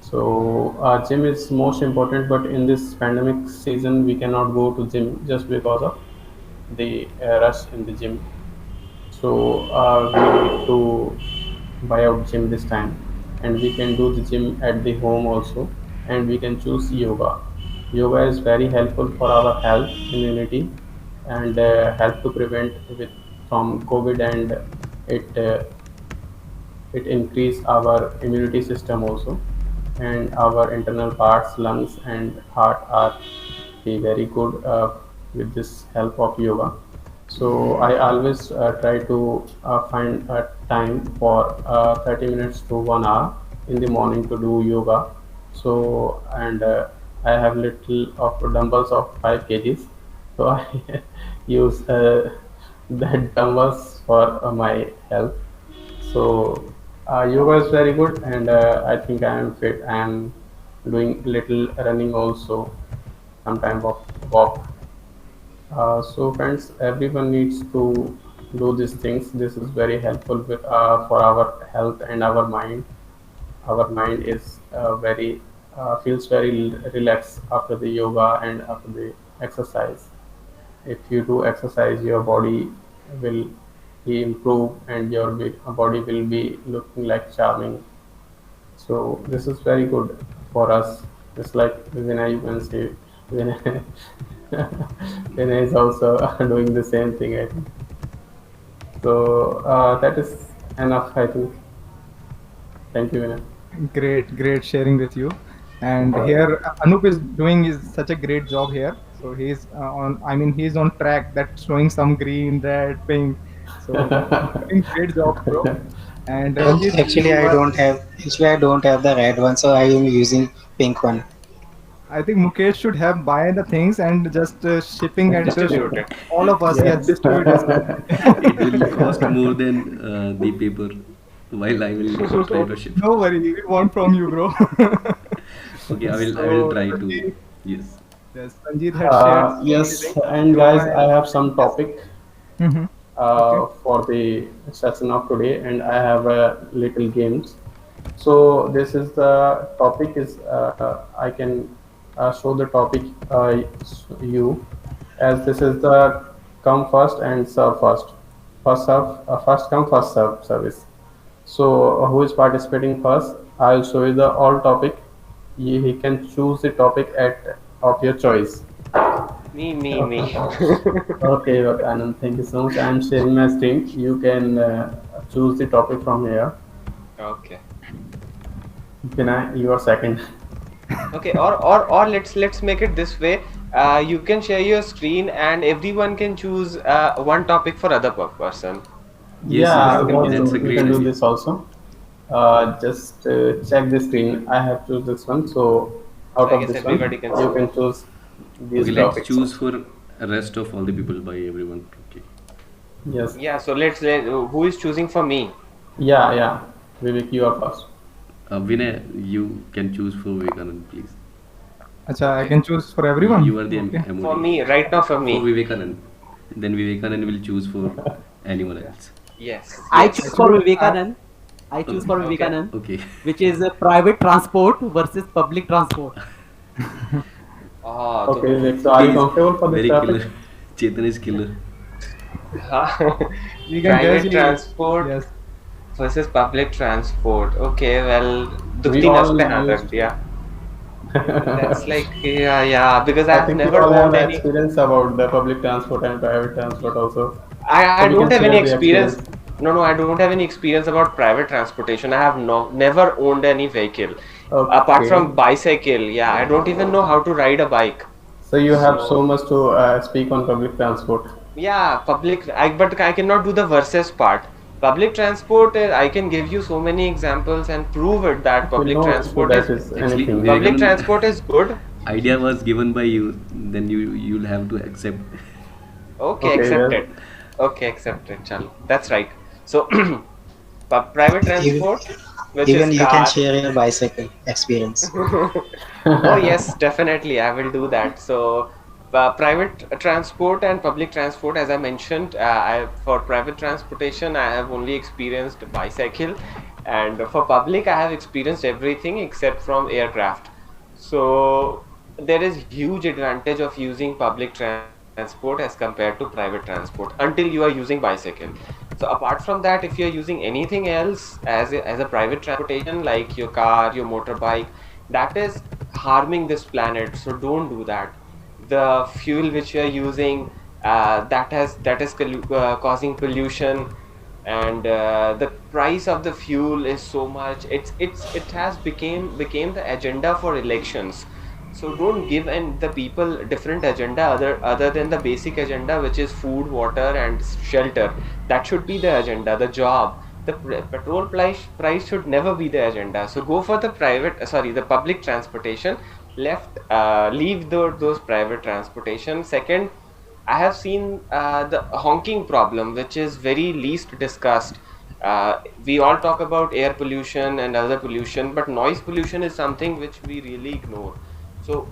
So gym is most important, but in this pandemic season, we cannot go to gym just because of the rush in the gym. So we need to buy out gym this time, and we can do the gym at the home also, and we can choose yoga. Yoga is very helpful for our health, immunity, and help to prevent with from COVID, and it increase our immunity system also, and our internal parts, lungs and heart are be very good with this help of yoga. So I always try to find a time for 30 minutes to 1 hour in the morning to do yoga. So and I have little of dumbbells of 5 kgs. So I use that dumbbells for my health. So yoga is very good, and I think I am fit. I am doing little running also, some time of walk. So friends, everyone needs to do these things. This is very helpful with for our health and our mind. Our mind is very feels very relaxed after the yoga and after the exercise. If you do exercise, your body will be improved, and your body will be looking like charming. So this is very good for us. Just like Vinay, you can say Vinay, Vinay is also doing the same thing, I think. So that is enough, I think. Thank you, Vinay. Great, great sharing with you. And here Anup is doing is such a great job here. So he's on. I mean, he's on track. That showing some green, red, pink. So doing great job, bro. And Ranjit, Actually, you are. I don't have the red one, so I am using pink one. I think Mukesh should have buy the things and just shipping and Distribute it. all of us, yeah, Yes. distribute as well. It will cost more than the paper, while I will try to ship. No worry, we want from you, bro. Okay, I will So, try to. Ranjit, Yes. yes, Ranjit has shared so many Yes, things. and So guys, I, I have some yes. topic Hmm. Okay. for the session of today, and I have a little games. So this is the topic is I can show the topic you, as this is the come first and serve first. First come first serve service. So who is participating first? I'll show you the all topic. He can choose the topic at of your choice. Me. Okay, okay, Anand, thank you so much. I'm sharing my screen. You can choose the topic from here. Okay. Vinay, you are second. Okay, or let's make it this way. You can share your screen and everyone can choose one topic for other person. Yes, Yeah, yes. That's a we great can do idea. this also. Just check the screen. I have choose this one. So out I of guess this one, everybody can you see. can choose these Okay, let's topics. choose for rest of all the people by everyone. Okay. Yes. Yeah, so who is choosing for me? Yeah, yeah. Vivek, you are first. Vinay, you can choose for Vivekanand, please. Acha, I Okay. can choose for everyone. You are the Okay. MOD. For me, right now for For me. Vivekanand. Then Vivekanand will choose for anyone else. Yes. I Yes. choose for Actually, Vivekanand. I choose for Okay. Vivekanand, Okay. which is private transport versus public transport. Oh, Okay, Vivek. So are you He is comfortable for this very topic? killer. Chetan is killer. We can private guess. transport Yes. versus public transport. Okay, well, We दुखती all नस पे हाथ used रख दिया. That's like yeah, because I I've think we never all have owned any. experience about the public transport and private transport also. I So we don't can have any share the experience. No, I don't have any experience about private transportation. I have never owned any vehicle. Apart Okay. from bicycle, yeah, I don't even know how to ride a bike. So you have So- so much to speak on public transport. Yeah, but I cannot do the versus part. Public transport, I can give you so many examples and prove it that public No, transport that is is Actually, anything. we- public Vivekanand- transport is good. Idea was given by you. Then you'll have to accept. Okay, Okay, accepted. Okay, accepted. Chalo, that's right. So, private transport. which is Even you can car. share your bicycle experience. Oh yes, definitely. I will do that. So, private transport and public transport, as I mentioned, for private transportation, I have only experienced bicycle, and for public, I have experienced everything except from aircraft. So, there is huge advantage of using public transport as compared to private transport until you are using bicycle. So, apart from that, if you are using anything else as a private transportation like your car, your motorbike, that is harming this planet, so don't do that. The fuel which you are using, that is causing pollution, and the price of the fuel is so much. It has became the agenda for elections. So don't give and the people different agenda other than the basic agenda, which is food, water, and shelter. That should be the agenda, the job. The petrol price should never be the agenda. So go for the the public transportation. Leave those private transportation. Second, I have seen the honking problem, which is very least discussed. We all talk about air pollution and other pollution, but noise pollution is something which we really ignore. So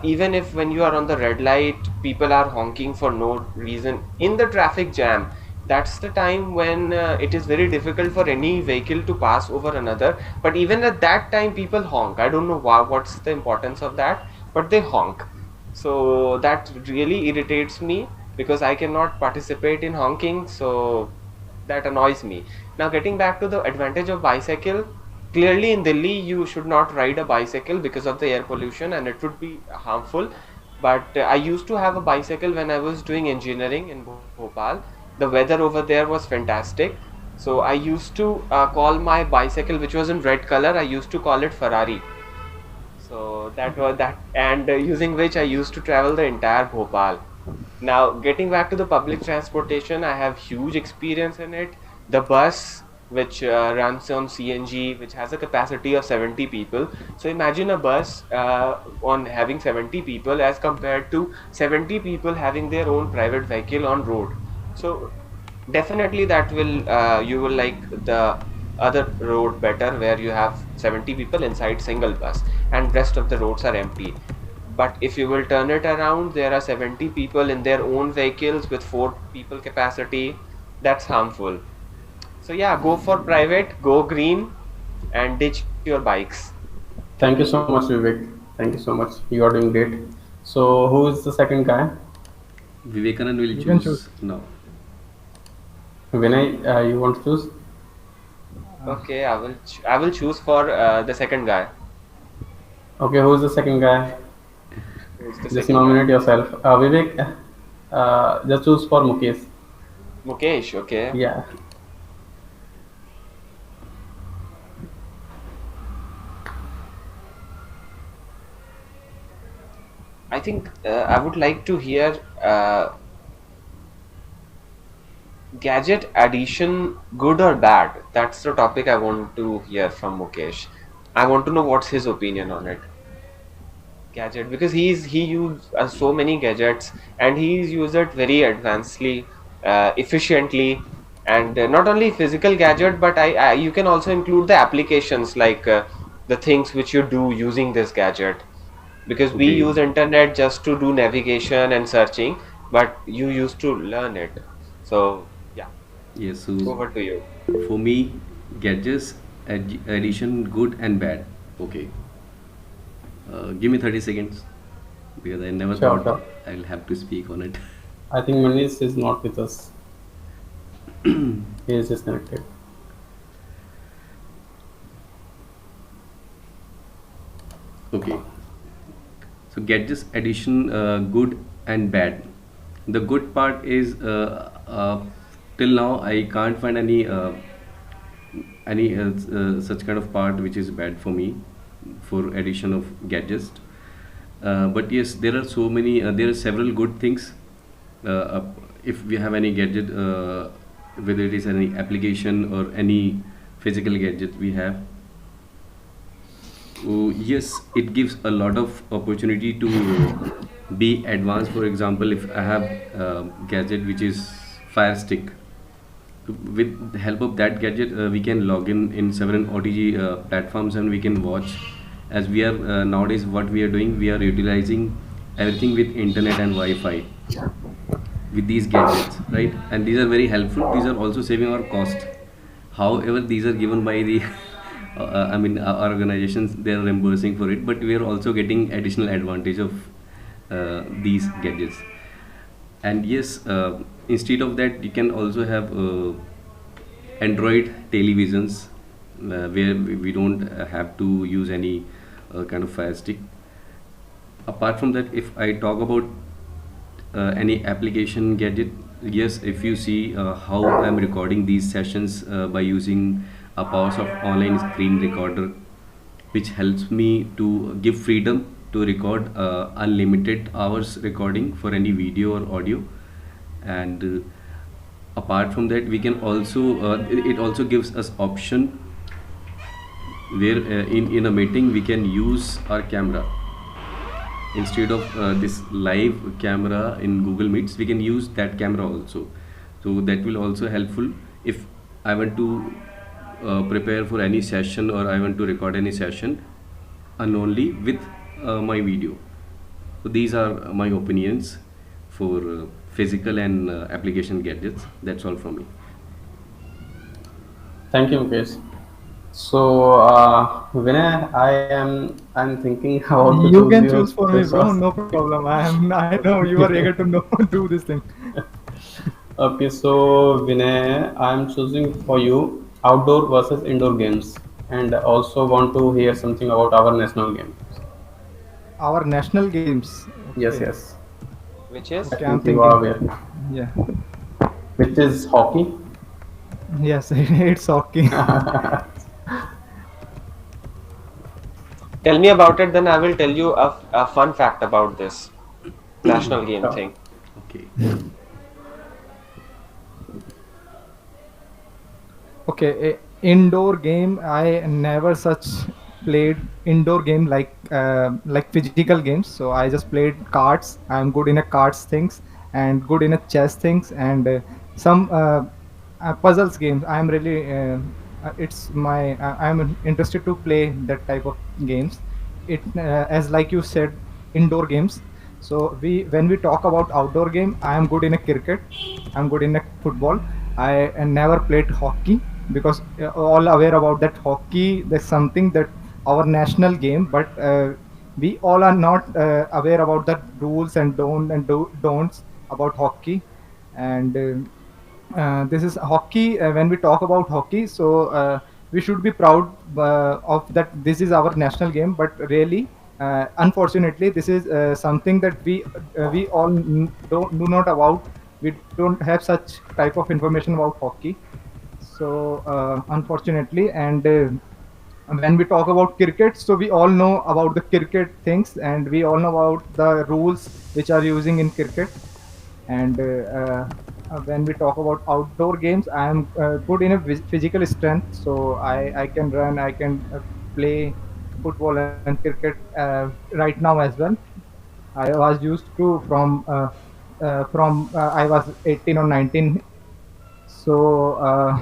even if when you are on the red light, people are honking for no reason in the traffic jam, that's the time when it is very difficult for any vehicle to pass over another. But even at that time, people honk. I don't know what's the importance of that, but they honk. So that really irritates me because I cannot participate in honking. So that annoys me. Now getting back to the advantage of bicycle, clearly in Delhi you should not ride a bicycle because of the air pollution and it would be harmful. But I used to have a bicycle when I was doing engineering in Bhopal. The weather over there was fantastic. So I used to call my bicycle, which was in red color, I used to call it Ferrari. So that was that, and using which I used to travel the entire Bhopal. Now, getting back to the public transportation, I have huge experience in it. The bus, which runs on CNG, which has a capacity of 70 people. So imagine a bus on having 70 people as compared to 70 people having their own private vehicle on road. So definitely that will you will like the other road better, where you have 70 people inside single bus and rest of the roads are empty. But if you will turn it around, there are 70 people in their own vehicles with 4 people capacity. That's harmful. So yeah, go for private, go green, and ditch your bikes. Thank you so much, Vivek. Thank you so much. You are doing great. So, who is the second guy? Vivekanand will You can choose choose. now. Vinay, you want to choose? Okay, I will choose for the second guy. Okay, who is the second guy? Who's the Just second guy? nominate yourself. Vivek, just choose for Mukesh. Mukesh. Okay. Yeah. I think I would like to hear gadget addition, good or bad. That's the topic I want to hear from Mukesh. I want to know what's his opinion on it. Gadget, because he used so many gadgets and he's used it very advancedly, efficiently, and not only physical gadget, but I you can also include the applications like the things which you do using this gadget, because we Okay. use internet just to do navigation and searching, but you used to learn it. So yeah, Yes, so over to you. for me, gadgets addition good and bad. Okay. Give me 30 seconds because I never Sure, thought sure. I'll have to speak on it. I think Manish is not with us. He is disconnected. Okay. So gadgets addition good and bad. The good part is till now I can't find any such kind of part which is bad for me for addition of gadgets. But yes, there are so many. There are several good things. Uh, if we have any gadget, whether it is any application or any physical gadget we have, oh, yes, it gives a lot of opportunity to be advanced. For example, if I have gadget which is Fire Stick, with the help of that gadget, we can log in several OTG platforms, and we can watch. As we are nowadays, what we are doing, we are utilizing everything with internet and Wi-Fi with these gadgets, right? And these are very helpful. These are also saving our cost. However, these are given by the our organizations, they are reimbursing for it, but we are also getting additional advantage of these gadgets. And yes, instead of that, you can also have Android televisions where we don't have to use any kind of Fire Stick. Apart from that, if I talk about any application gadget, yes, if you see how I'm recording these sessions by using a PowerSoft online screen recorder, which helps me to give freedom to record unlimited hours recording for any video or audio. And apart from that, we can also it also gives us option where in a meeting we can use our camera instead of this live camera in Google Meets. We can use that camera also, so that will also helpful if I want to prepare for any session, or I want to record any session unknowingly with my video. So these are my opinions for physical and application gadgets. That's all from me. Thank you, Mukesh. So Vinay, I'm thinking how to You choose can your choose for me, bro. choice. No problem. I know you are eager to know do this thing. Okay, so Vinay, I'm choosing for you outdoor versus indoor games, and also want to hear something about our national game. Our national games. Yes, Okay. yes. Which is? I Okay, I'm think you are thinking. aware. Yeah. Which is hockey. Yes, it's hockey. Tell me about it, then I will tell you a fun fact about this national game Sure. thing. Okay. Okay, indoor game. I never such played indoor game like physical games. So I just played cards. I'm good in a cards things and good in a chess things and some puzzles games. I'm really it's my I'm interested to play that type of games. It as like you said, indoor games. So we when we talk about outdoor game, I am good in a cricket. I'm good in a football. I never played hockey because all aware about that hockey. There's something that our national game, but we all are not aware about the rules and don'ts about hockey. And this is hockey. When we talk about hockey, so we should be proud of that. This is our national game, but really, unfortunately, this is something that we all do not about. We don't have such type of information about hockey. So unfortunately, and when we talk about cricket, so we all know about the cricket things, and we all know about the rules which are using in cricket. And when we talk about outdoor games, I am good in a physical strength, so I can run, I can play football and cricket right now as well. I was used to from I was 18 or 19. So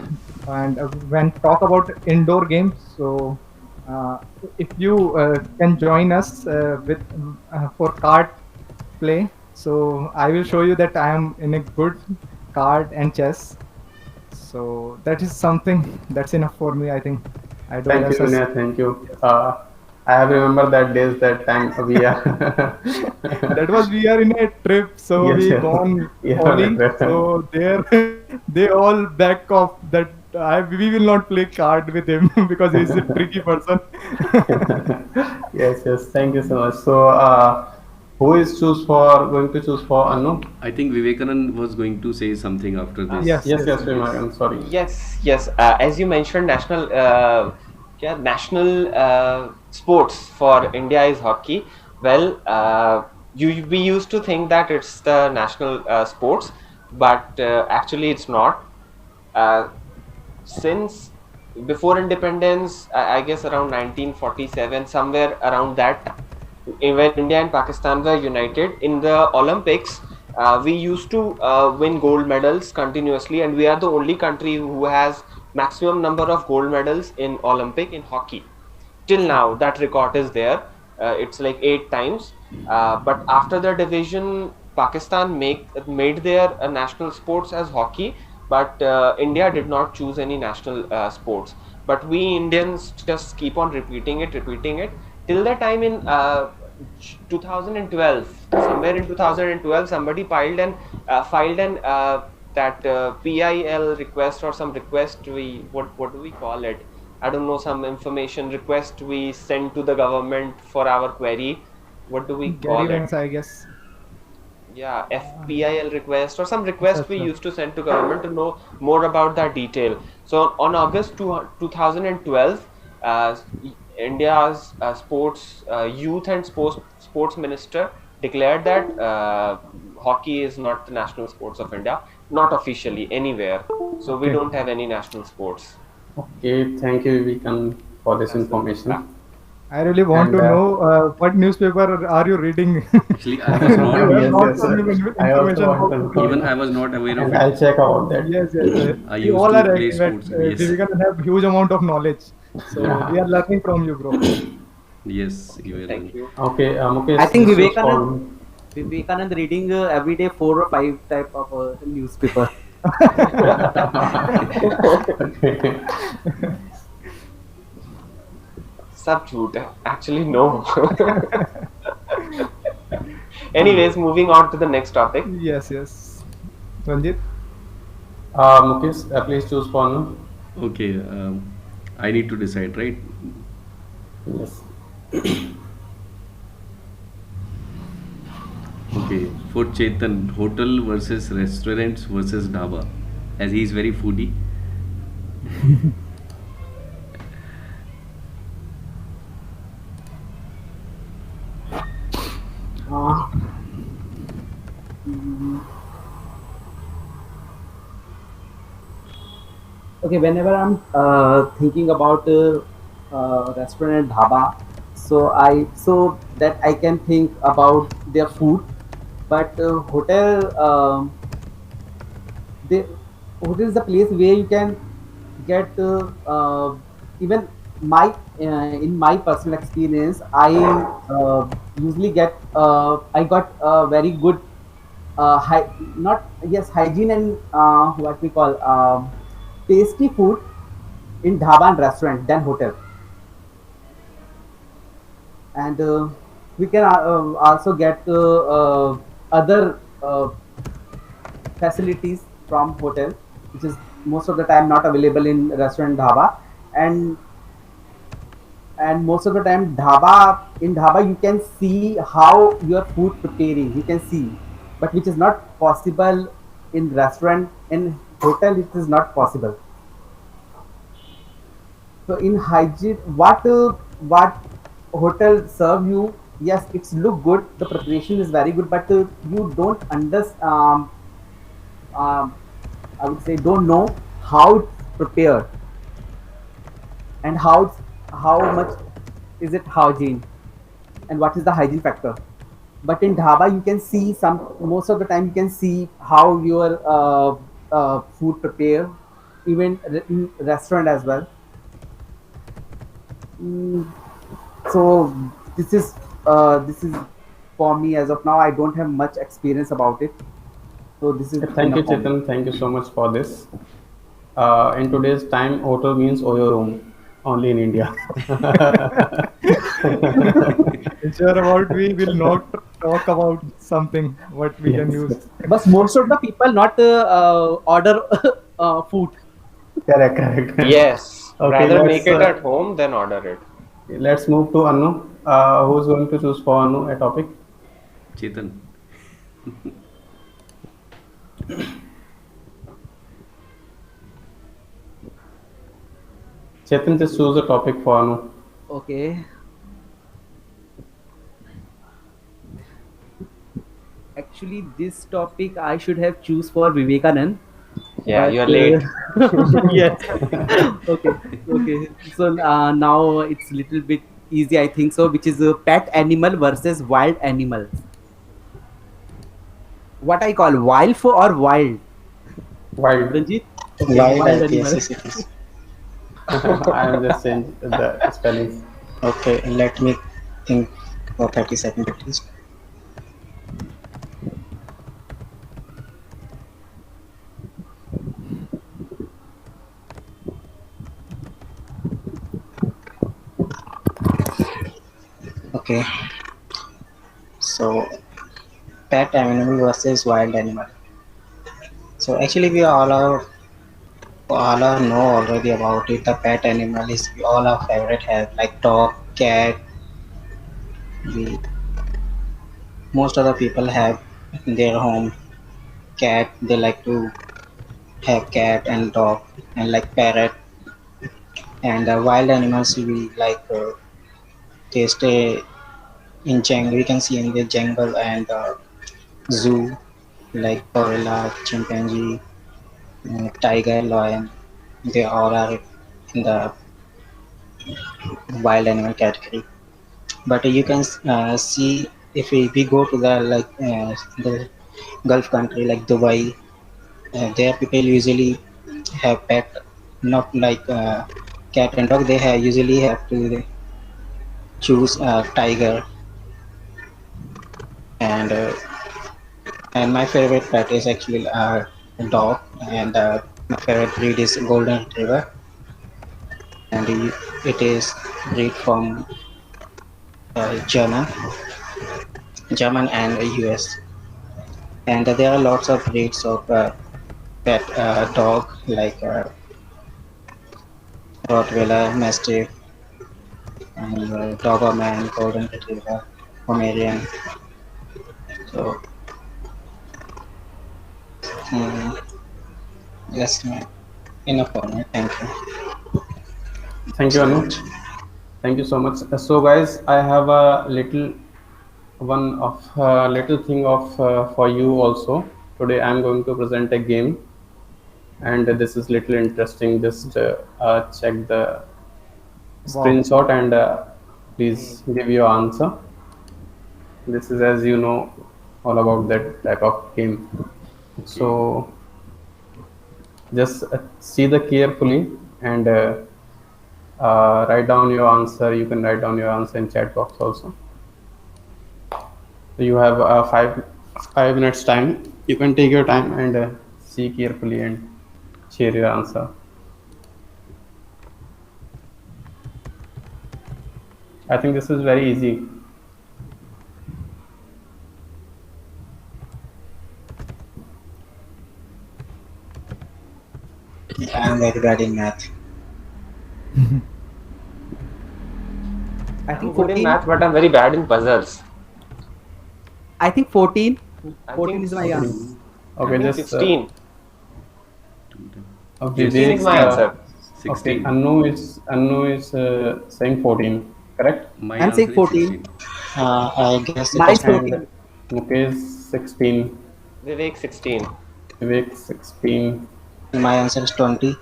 and when talk about indoor games, so if you can join us with for card play, so I will show you that I am in a good card and chess. So that is something that's enough for me. I think I don't Thank have you, such. Vinay. Thank you. I have remember that days, that time we are. That was we are in a trip, so Yes, we yes. gone Yeah, Oli. right. So there, they all back off that we will not play card with him because he's a tricky person. Yes, yes. Thank you so much. So, who is going to choose for Anu? I think Vivekanand was going to say something after this. Yes. Yes, Vimagan. Sorry. Yes. As you mentioned, national sports for India is hockey. Well, we used to think that it's the national sports, but actually it's not. Since before independence, I guess around 1947, somewhere around that, when India and Pakistan were united in the Olympics, We used to win gold medals continuously, and we are the only country who has maximum number of gold medals in Olympic in hockey. Till now, that record is there. It's like 8 times. But after the division, Pakistan made their national sports as hockey, but India did not choose any national sports. But we Indians just keep on repeating it till the time in 2012. Somewhere in 2012, somebody filed an that PIL request or some request. What do we call it? I don't know, some information request we send to the government for our query. What do we call it? Grievance, I guess. Yeah, FPIL request or some request we Acha. used to send to government to know more about that detail. So on August 2012, India's sports youth and sports minister declared that hockey is not the national sports of India, not officially anywhere. So we Okay. don't have any national sports. Okay, thank you, Vikan, for this That's the information. I really want And to know what newspaper are you reading? Actually, I was You not. have yes, not yes, some yes. information I also about want to football. know. Even I was not aware of And it. I'll check about that. Yes, yes. I We used all to are play agree that sports. Yes, Vivekan have huge amount of knowledge. So Yeah. we are learning from you, bro. yes, you were Thank learning. you. Okay, Mukesh, I think this was for Vivekanand reading every day 4 or 5 type of newspaper. okay. Sab jhoot hai. Actually, no. Anyways, moving on to the next topic. Yes, yes. Ranjit? Mukesh, please choose for now. Okay, I need to decide, right? Yes. Okay, for Chetan, hotel versus restaurants versus dhaba, as he is very foodie. Uh, okay, whenever I'm thinking about restaurant and dhaba, so that I can think about their food, but hotel they hotel is the place where you can get even my in my personal experience I usually get I got very good not yes hygiene and what we call tasty food in dhaba and restaurant than hotel, and we can also get other facilities from hotel, which is most of the time not available in restaurant dhaba, and most of the time dhaba you can see how your food preparing, you can see, but which is not possible in restaurant. In hotel it is not possible. So in hygiene, what hotel serve you? Yes, it's look good. The preparation is very good, but you don't understand. Um, I would say don't know how it's prepared and how much is it hygiene and what is the hygiene factor. But in dhaba, you can see some most of the time you can see how your food prepare, even in restaurant as well. Mm, so this is for me as of now. I don't have much experience about it, so this is Thank you, enough for me. Chetan. Thank you so much for this. In today's time, hotel means Oyo room, only in India. Sure about we will not talk about something what we can Yes. use. But most of the people not order food. Correct, correct. Yes, Okay, rather let's make it at home than order it. let's move to Anu. Who's going to choose for Anu a topic? Chetan. Chetan, just choose a topic for Anu. Okay. Actually, this topic I should have choose for Vivekanand. Yeah, But, you're late. yes. Okay. Okay. So now it's little bit easy, I think so. Which is pet animal versus wild animals. what I call wild or wild? Wild. Ranjit? Okay, Wild, wild yes, animal. yes, it is. I am just saying the spellings. Okay, let me think for 30 seconds at least. Okay, so pet animal versus wild animal. So actually, we all are know already about it. The pet animal is all our favorite have like dog, cat. We most of the people have in their home cat. They like to have cat and dog and like parrot. And wild animals we like they stay in jungle. We can see in the jungle and zoo like gorilla, chimpanzee, tiger, lion. They all are in the wild animal category. But you can see if we go to the Gulf country like Dubai, there people usually have pet, not like cat and dog. They have usually have to choose a tiger, and uh, and my favorite pet is actually a dog, and my favorite breed is golden retriever, and it is breed from German and US. And there are lots of breeds of pet dog like Rottweiler, Mastiff, and Doberman, Golden Retriever, Pomeranian. So, um, yes, enough for me. Thank you. Thank you, Anu. Thank you so much. So, guys, I have a little little thing of for you also. Today, I am going to present a game, and this is little interesting. Just check the screenshot and please give your answer. This is, as you know, all about that type of game. So just see the carefully and write down your answer. You can write down your answer in chat box also. So you have 5 minutes time. You can take your time and see carefully and share your answer. I think this is very easy. I'm very bad in math. I I'm think good in 14. math, but I'm very bad in puzzles. I think 14. I 14 think is my answer. Okay, I think just 16. Okay, 16 is my answer. Okay, 16. Anu is saying 14, correct? My I'm answer saying is 14. 16. I guess it Mine's is And 14. Mukesh 16, Vivek 16. Vivek 16, my answer is 20.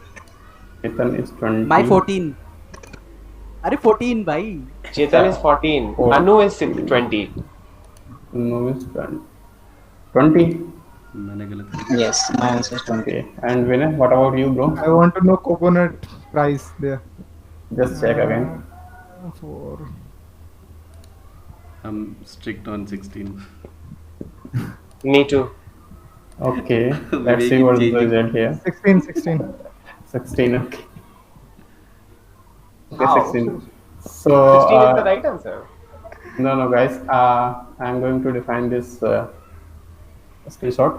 Chetan is 20. My 14. अरे 14 भाई. Chetan is 14. Four. Anu is 20. Anu is 20. मैंने गलत किया। Yes, my answer is 20. Okay, and Vinay, what about you, bro? I want to know coconut price there. Just check again. For I'm strict on 16. Me too. Okay, Vivek let's see is what's the changing. result here. 16. 16, okay. Okay, How? 16. So, 16 is the right answer. no, guys, I'm going to define this screenshot.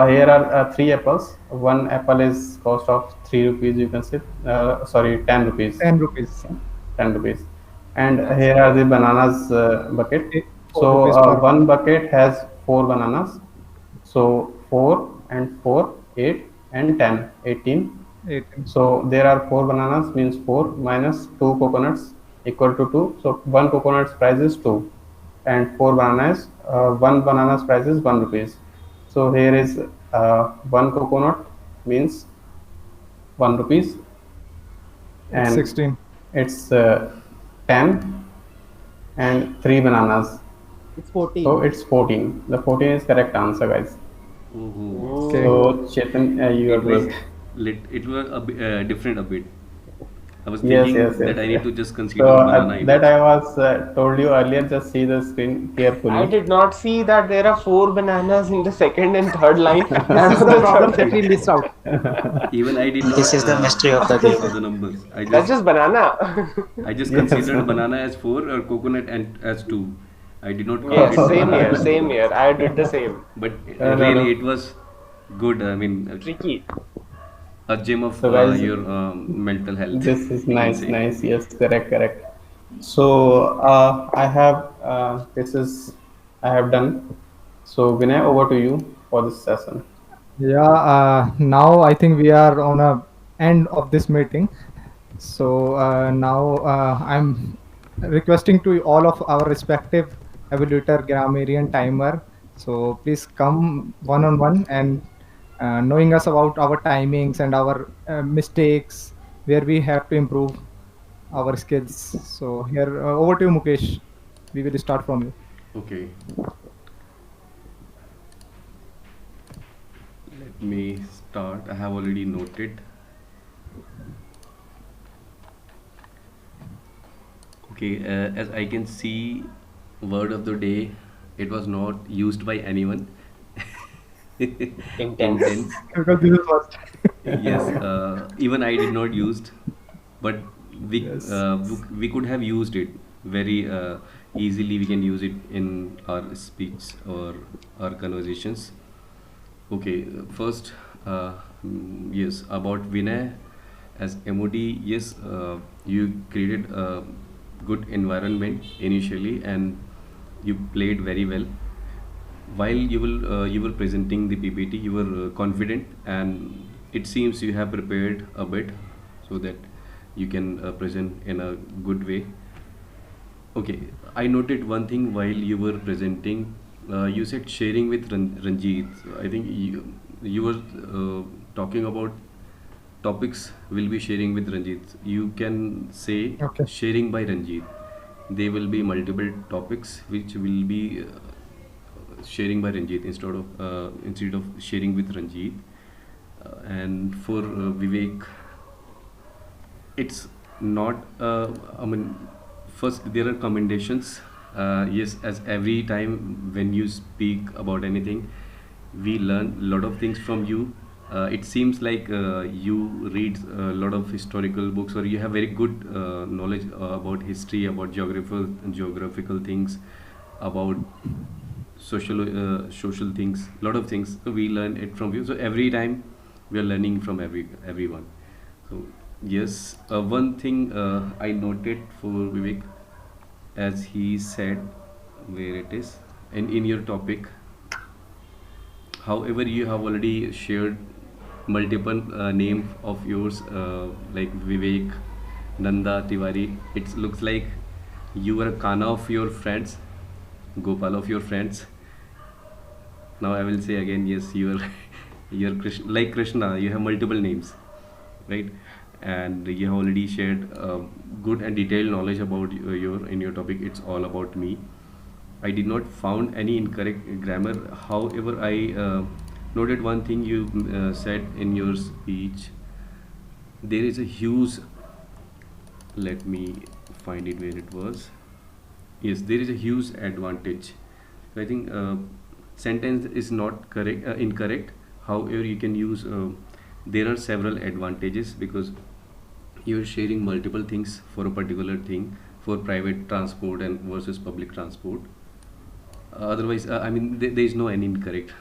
Here are 3 apples. One apple is cost of 3 rupees. You can see, sorry, 10 rupees. 10 rupees. 10 rupees. And here are the bananas bucket. Four So rupees per one bucket has 4 bananas. So 4 and 4, 8 and 10, 18. 18. So there are 4 bananas means 4 minus 2 coconuts equal to 2. So 1 coconut's price is 2 and 4 bananas, 1 banana's price is 1 rupees. So here is 1 coconut means 1 rupees and 16. it's 10 and 3 bananas. It's 14. So it's 14. The 14 is correct answer, guys. Oh, Okay. Ooh. So Chetan, you are it was right. it was different a bit. I was Yes, yes, thinking yes, that I need yes. to just So consider banana that image. I was told you earlier. Just see the screen I carefully. did not see that there are four bananas in the second and third line. This I'm is the so problem that sorry. we missed out. Even I did This not is the mystery of the game. saw the numbers. That's just banana. I just Yes. considered banana as four or coconut and as two. I did not count Yes, it same one here, by one. same here. I did the same. But No, really, no. it was good. I mean, Tricky. a gem of So guys, your mental health, this is you can nice, say. nice. Yes, correct, correct. So I have this is I have done. So Vinay, over to you for this session. Yeah, now I think we are on a end of this meeting. So now I'm requesting to all of our respective evaluator, grammarian, timer. So please come one on one and knowing us about our timings and our mistakes, where we have to improve our skills. So here, over to you, Mukesh. We will start from you. Okay, let me start. I have already noted. Okay, as I can see, word of the day, it was not used by anyone. Intense. Intense. Because this is first. Yes, even I did not used, but Yes. we could have used it very easily. We can use it in our speech or our conversations. Okay, first, yes, about Vinay as MOD. Yes, you created a good environment initially, and you played very well. While you were presenting the PPT, you were confident, and it seems you have prepared a bit so that you can present in a good way. Okay, I noted one thing while you were presenting. You said sharing with Ranjit. I think you were talking about topics will be sharing with Ranjit. You can say Okay. sharing by Ranjit. There will be multiple topics which will be sharing by Ranjit instead of sharing with Ranjit. And for Vivek, it's not I mean, first there are commendations. Yes, as every time when you speak about anything, we learn a lot of things from you. It seems like you read a lot of historical books, or you have very good knowledge about history, about geographical things, about social things, lot of things. So we learn it from you, so every time we are learning from everyone. So yes, one thing I noted for Vivek, as he said, where it is, and in your topic, however you have already shared multiple names of yours, like Vivek, Nanda, Tiwari. It looks like you are a Kana of your friends, Gopal of your friends. Now I will say again, yes, you are you are Krishna, like Krishna. You have multiple names, right? And you have already shared good and detailed knowledge about your in your topic. It's all about me. I did not found any incorrect grammar. However, I noted one thing you said in your speech. There is a huge. Let me find it where it was. Yes, there is a huge advantage. So I think sentence is not correct, incorrect. However, you can use. There are several advantages because you are sharing multiple things for a particular thing, for private transport and versus public transport. Otherwise, I mean, there is no any incorrect.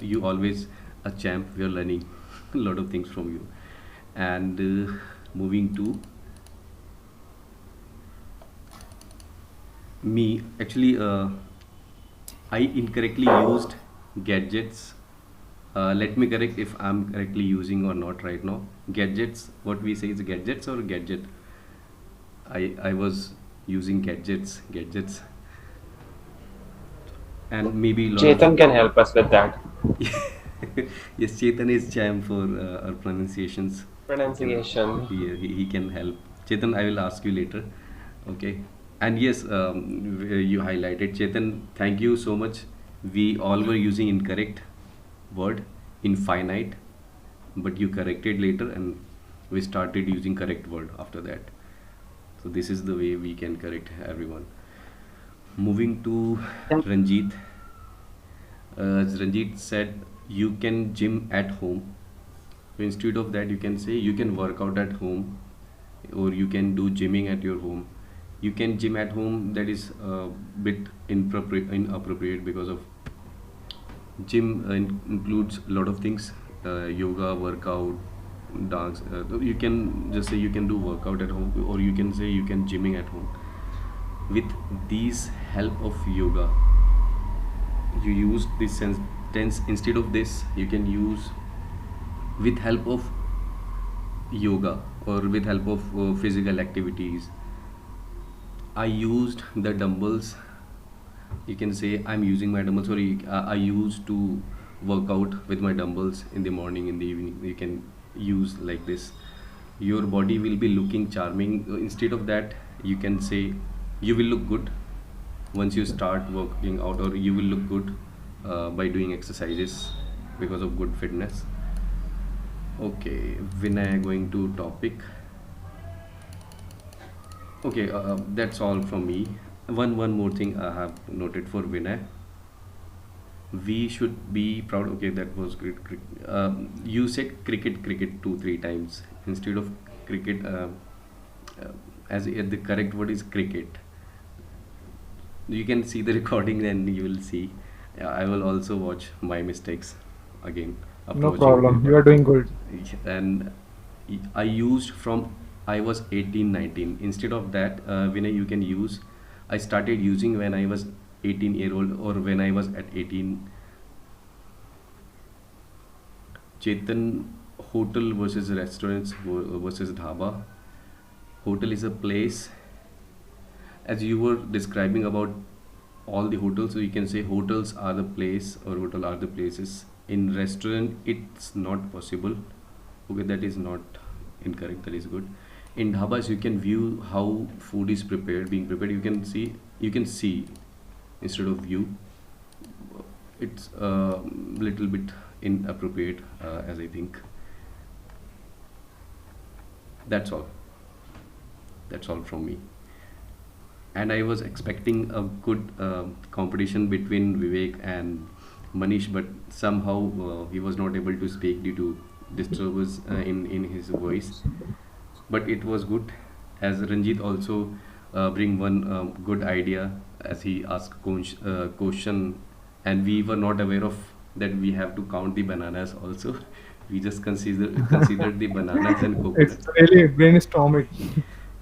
You always a champ. We are learning a lot of things from you. And moving to me, actually, I incorrectly used gadgets. Let me correct if I'm correctly using or not right now. Gadgets, what we say is gadgets or gadget. I was using gadgets, and maybe a lot of. Chetan can help us with that Yes, Chetan is champ for our pronunciations. He can pronunciation. he can help. Chetan, I will ask you later. Okay. And yes, you highlighted Chetan. Thank you so much. We all were using incorrect. word infinite, but you corrected later and we started using correct word after that. So this is the way we can correct everyone. Moving to Thank Ranjit. As Ranjit said, you can gym at home. So instead of that, you can say you can work out at home, or you can do gymming at your home. You can gym at home. That is a bit inappropriate because of gym includes a lot of things, yoga, workout, dance. You can just say you can do workout at home, or you can say you can gymming at home. With these help of yoga, you use this tense. Instead of this, you can use with help of yoga or with help of physical activities. I used the dumbbells. You can say I'm using my dumbbells, or I used to work out with my dumbbells in the morning, in the evening. You can use like this. Your body will be looking charming. Instead of that, you can say you will look good once you start working out, or you will look good by doing exercises because of good fitness. Okay, Vinay, going to topic. Okay, that's all from me. One more thing I have noted for Vinay. We should be proud. Okay, that was great. You said cricket two three times instead of cricket. Uh, as the correct word is cricket. You can see the recording and you will see. I will also watch my mistakes again after No watching the problem. You are recording. doing good. And I used from I was 18, 19. Instead of that, Vinay, you can use I started using when I was 18-year old, or when I was at 18. Chetan, hotel versus restaurants versus dhaba. Hotel is a place, as you were describing about all the hotels, so you can say hotels are the place, or hotel are the places. In restaurant, it's not possible. Okay, that is not incorrect, that is good. In dhabas, you can view how food is being prepared. You can see instead of view. It's a little bit inappropriate, as I think. That's all. That's all from me. And I was expecting a good competition between Vivek and Manish, but somehow he was not able to speak due to disturbance in his voice. But it was good, as Ranjit also bring one good idea, as he asked question, and we were not aware of that we have to count the bananas also. We just considered the bananas and It's coconut. really brainstorming.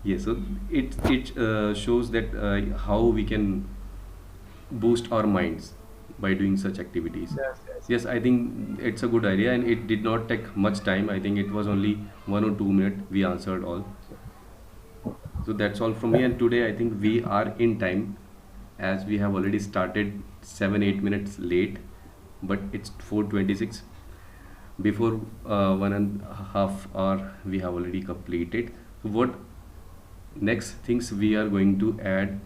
Yes, so it shows that how we can boost our minds by doing such activities. Yes, yes. Yes, I think it's a good idea, and it did not take much time. I think it was only 1 or 2 minutes. We answered all. So that's all from me. And today I think we are in time, as we have already started 7 8 minutes late, but it's 4:26. Before 1.5 hour we have already completed. So what next things we are going to add,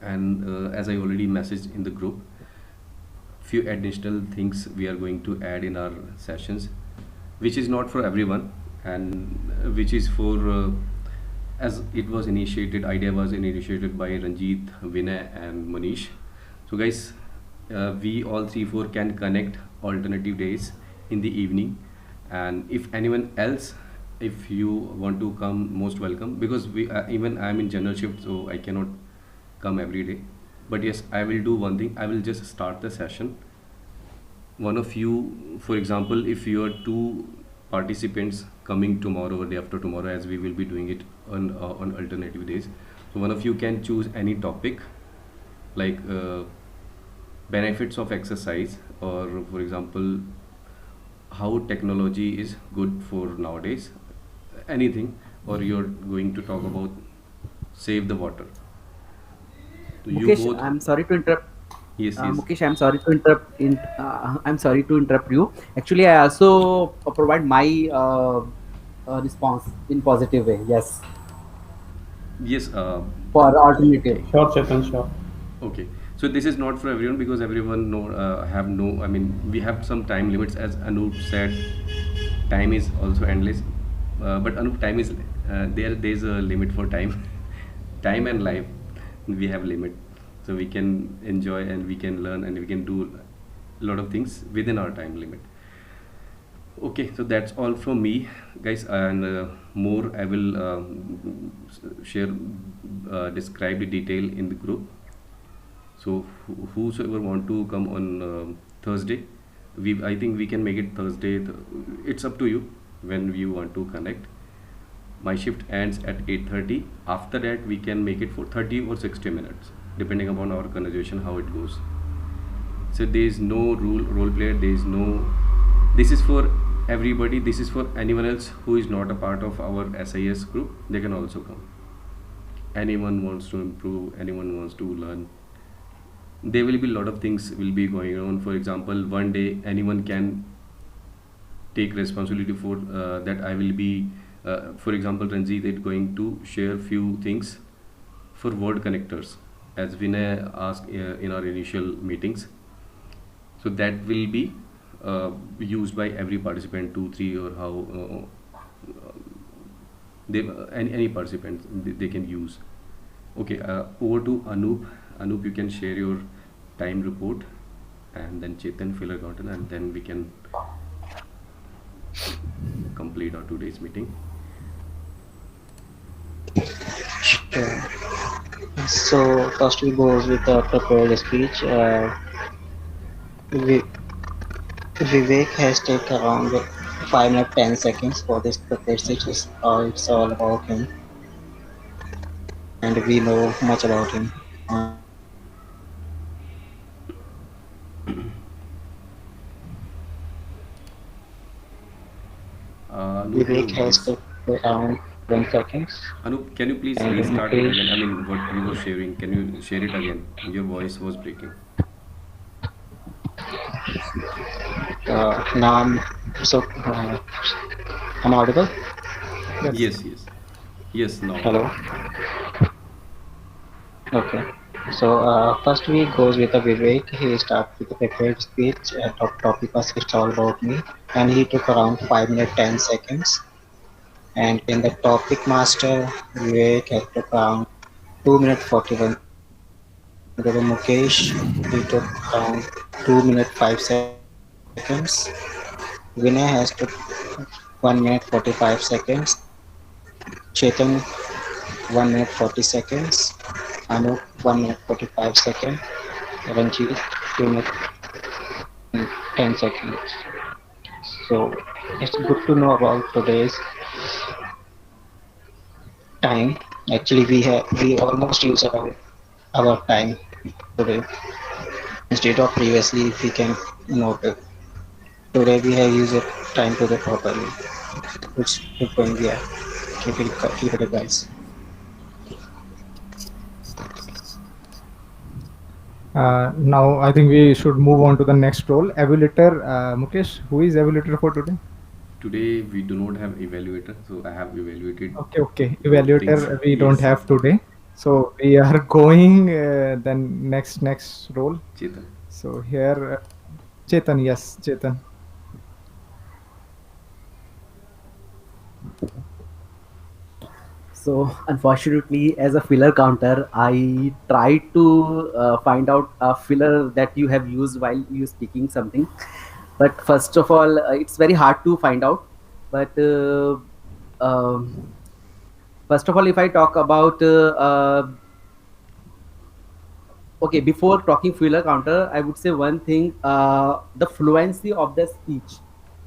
and as I already messaged in the group, few additional things we are going to add in our sessions, which is not for everyone, and which is for as it was initiated, idea was initiated by Ranjit, Vinay and Manish. So guys, we all three four can connect alternative days in the evening, and if anyone else, if you want to come, most welcome, because we even I'm in general shift, so I cannot come every day. But yes, I will do one thing. I will just start the session. One of you, for example, if you are two participants coming tomorrow or day after tomorrow, as we will be doing it on alternative days, so one of you can choose any topic, like benefits of exercise, or for example, how technology is good for nowadays, anything, or you're going to talk about save the water. So you Mukesh, both. I'm sorry to interrupt. Yes, yes. Mukesh, I'm sorry to interrupt. I'm sorry to interrupt you. Actually, I also provide my response in positive way. Yes, Yes, for alternative. Sure, Chetan, sure. okay. So this is not for everyone because everyone know have no. I mean, we have some time limits, as Anup said. Time is also endless, but Anup, time is there's a limit for time. Time and life, we have limit, so we can enjoy and we can learn and we can do a lot of things within our time limit. Okay, so that's all from me, guys, and more I will share, describe the detail in the group. So whosoever want to come on Thursday, I think we can make it Thursday. It's up to you when you want to connect. My shift ends at 8:30. After that, we can make it for 30 or 60 minutes, depending upon our conversation how it goes. So there is no role player. There is no. This is for everybody. This is for anyone else who is not a part of our SIS group. They can also come. Anyone wants to improve. Anyone wants to learn. There will be a lot of things will be going on. For example, one day anyone can take responsibility for that. I will be, for example, Ranjit is going to share few things for word connectors, as Vinay asked in our initial meetings. So that will be used by every participant, 2 3 or how any participant they can use. Okay, over to Anup. Anup, you can share your time report, and then Chetan filler content, and then we can complete our today's meeting. Sure. So first we go with the prepared speech. Vi- Vivek has taken around 5 minutes 10 seconds for this prepared speech. It's all about him, and we know much about him. Anup, Vivek your has voice. taken around 10 seconds. Anup, can you please And restart it again? I Mukesh, mean, what you were sharing, can you share it again? Your voice was breaking. now I'm audible. Yes. Yes, yes, yes. Now, Hello. Okay. So first we goes with the Vivek. He starts with the prepared speech. Topic was it's all about me, and he took around 5 minutes 10 seconds. And in the topic master, Vivek had took around 2 minutes 41. Go to Mukesh. He took around 2 minutes 5 seconds. Vinay has took 1 minute 45 seconds. Chetan 1 minute 40 seconds. Anup 1 minute 45 seconds. Ranjit 2 minutes 10 seconds. So it's good to know about today's time. Actually, we almost use our time today instead of previously. If we can note it, today we have used it time today properly. Which keep going, yeah. Keep it, guys. Now I think we should move on to the next role. Evaluator, Mukesh, who is evaluator for today? today we do not have evaluator, so I have evaluated Okay. a lot of things. Evaluator we don't Yes, have today. So we are going then next role. Chetan. So here, Chetan, yes, Chetan. So unfortunately, as a filler counter, I tried to find out a filler that you have used while you speaking something. But first of all, it's very hard to find out. But um, first of all, if I talk about okay, before talking filler counter, I would say one thing: the fluency of the speech,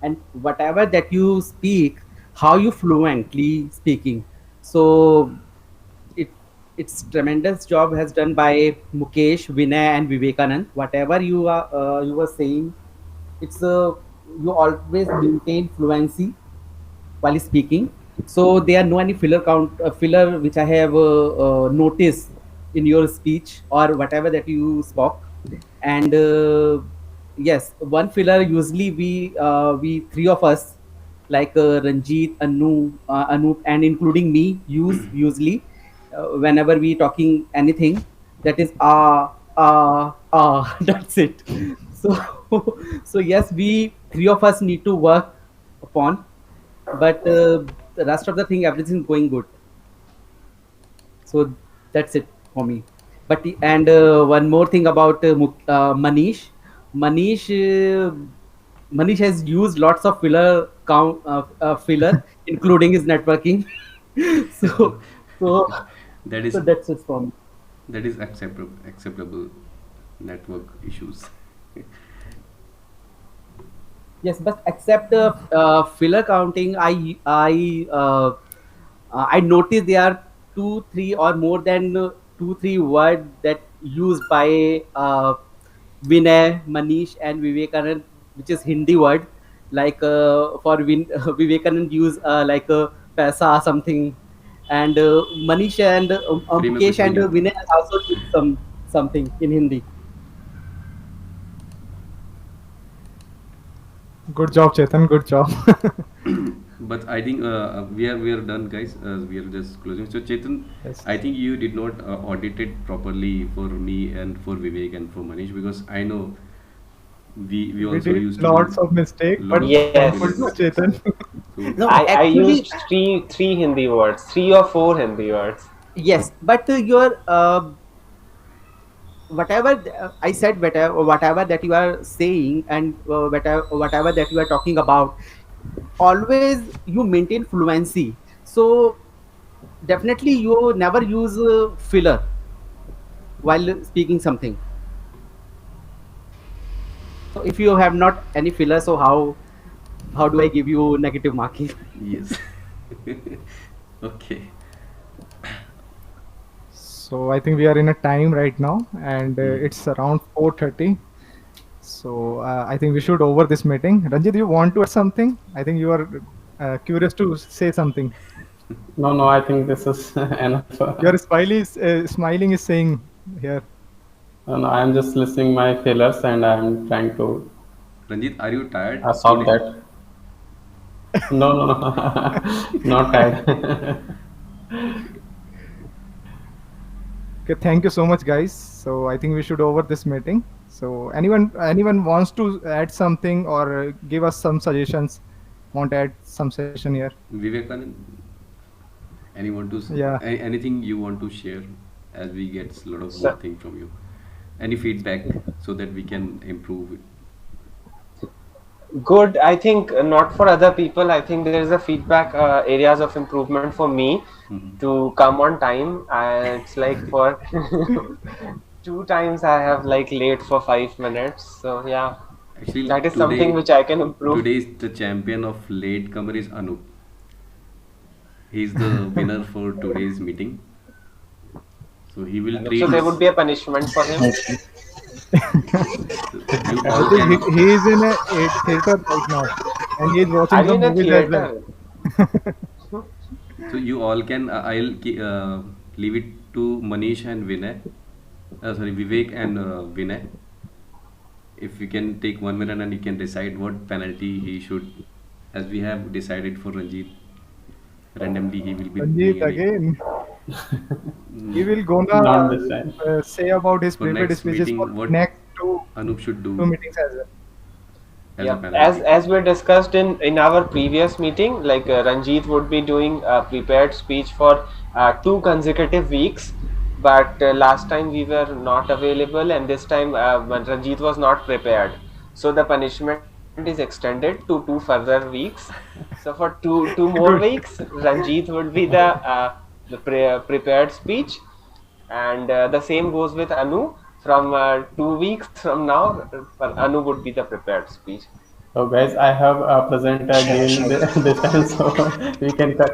and whatever that you speak, how you fluently speaking. So it it's tremendous job has done by Mukesh, Vinay, and Vivekanand. Whatever you were saying, it's you always maintain fluency while speaking. So there are no any filler which I have noticed in your speech or whatever that you spoke. And yes, one filler usually we three of us like Ranjit, Anup, and including me use usually whenever we talking anything that is That's it. So, so yes, we three of us need to work upon, but the rest of the thing, everything going good. So that's it for me. But and one more thing about Manish. Manish, Manish has used lots of filler, including his networking. so, so, That so is that's it from me. acceptable network issues. Yes, but except filler counting, I noticed there are two, three, or more than two, three words that used by Vinay, Manish, and Vivekanand, which is Hindi word. Like Vivekanand use like paisa or something, and Manish and Free mein Mukesh kuch bhi and nahi hota. Vinay also use something in Hindi. Good job, Chetan. Good job. But I think we are done, guys. We are just closing. So Chetan, Yes. I think you did not audit it properly for me and for Vivek and for Manish, because I know we We also did used to lots do of mistake, lot but of Yes. thankful to mistakes. Chetan. So No, I actually, used three Hindi words, 3 or 4 Hindi words. yes, but your whatever I said, whatever that you are saying, and whatever that you are talking about, always you maintain fluency. So definitely you never use filler while speaking something. So if you have not any filler, so how do I give you negative marking? yes. Okay. So I think we are in a time right now, and Hmm. it's around 4:30. So I think we should over this meeting. Ranjit, you want to add something? I think you are curious to say something. No, no, I think this is enough. Your smiling is saying here. No, no, I'm just listing my failures and I'm trying to Ranjit, are you tired solve today? that. No, no, no, not tired. Okay. Okay, thank you so much, guys. So I think we should over this meeting. So anyone wants to add something or give us some suggestions? Want to add some suggestion here? Vivekanand, any want to Yeah. anything you want to share, as we get a lot of So, good thing from you? Any feedback so that we can improve it? good. I think not for other people. I think there is a feedback areas of improvement for me Mhm. to come on time. It's like for 2 times I have like late for 5 minutes. So yeah, Actually, that is something which I can improve. today is the champion of late comer is Anup. He is the winner for today's meeting. So he will So treat there his. would be a punishment for him. You I all think can. he is in a theater right now, and he is watching Are you some in a movies as well. theater? So you all can. Leave it to Manish and Vinay. Sorry, Vivek and Vinay. If you can take 1 minute and you can decide what penalty he should, as we have decided for Ranjit, randomly he will be Ranjit doing any. again. He will Not gonna this time. say about his For prepared next speeches for meeting, what next two Anup should do meetings as well. as a Yeah, penalty. as we discussed in our previous meeting, like Ranjit would be doing a prepared speech for 2 consecutive weeks, but last time we were not available, and this time when Ranjit was not prepared, so the punishment is extended to 2 further weeks. So for two more Good. weeks, Ranjit would be the prepared speech, and the same goes with Anu. From 2 weeks from now, Anu would be the prepared speech. So guys, I have a presenter again this time, so we can cut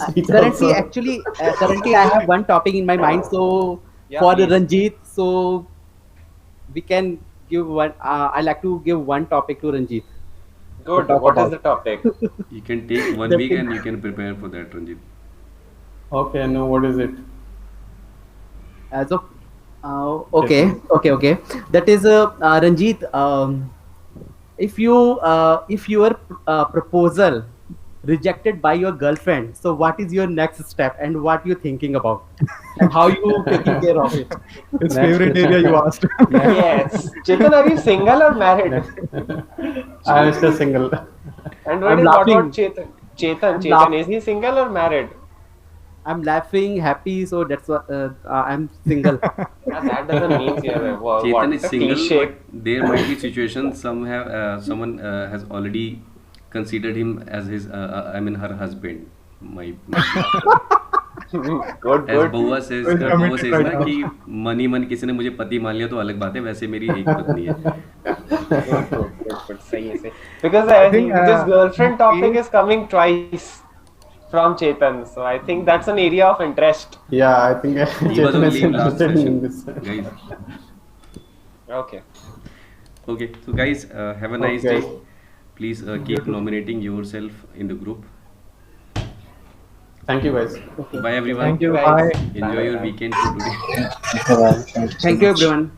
speech Currently, also. actually, currently I have one topic in my mind. So Yeah, for please. Ranjit, so we can give one. I like to give one topic to Ranjit to Good. talk What is about. the topic? You can take one That week is- and you can prepare for that, Ranjit. Okay, no, what is it? As of okay. That is Ranjit. If your proposal rejected by your girlfriend. So what is your next step and what you thinking about and how you taking care of it? His Next favorite question. area you asked. Yes. Chetan, are you single or married? I am still single. And I'm what laughing. about Chetan? I'm Chetan, laugh- is he single or married? I'm laughing, happy, so that's what I'm single. Yeah, that doesn't mean what Chetan is a single, cliche. but there might be situations. Someone has already considered him as his, I mean, her husband. My Good, as good. Bauआ says, Well, Bauआ committed says right ना now. कि मन किसी ने मुझे पति मान लिया तो अलग बात है, वैसे मेरी एक पत्नी है. Good. सही है, सही. Because think, this girlfriend topic he- is coming twice from Chetan, so I think that's an area of interest. Yeah, I think He was Chetan is only in last interested in session, this. guys. Okay. Okay, so guys, have a nice Okay. day. Please keep nominating yourself in the group. Thank you, guys. Bye everyone. Thank you. Guys. Bye. Enjoy your weekend for today. Bye-bye. Thank you so Thank you, much. everyone.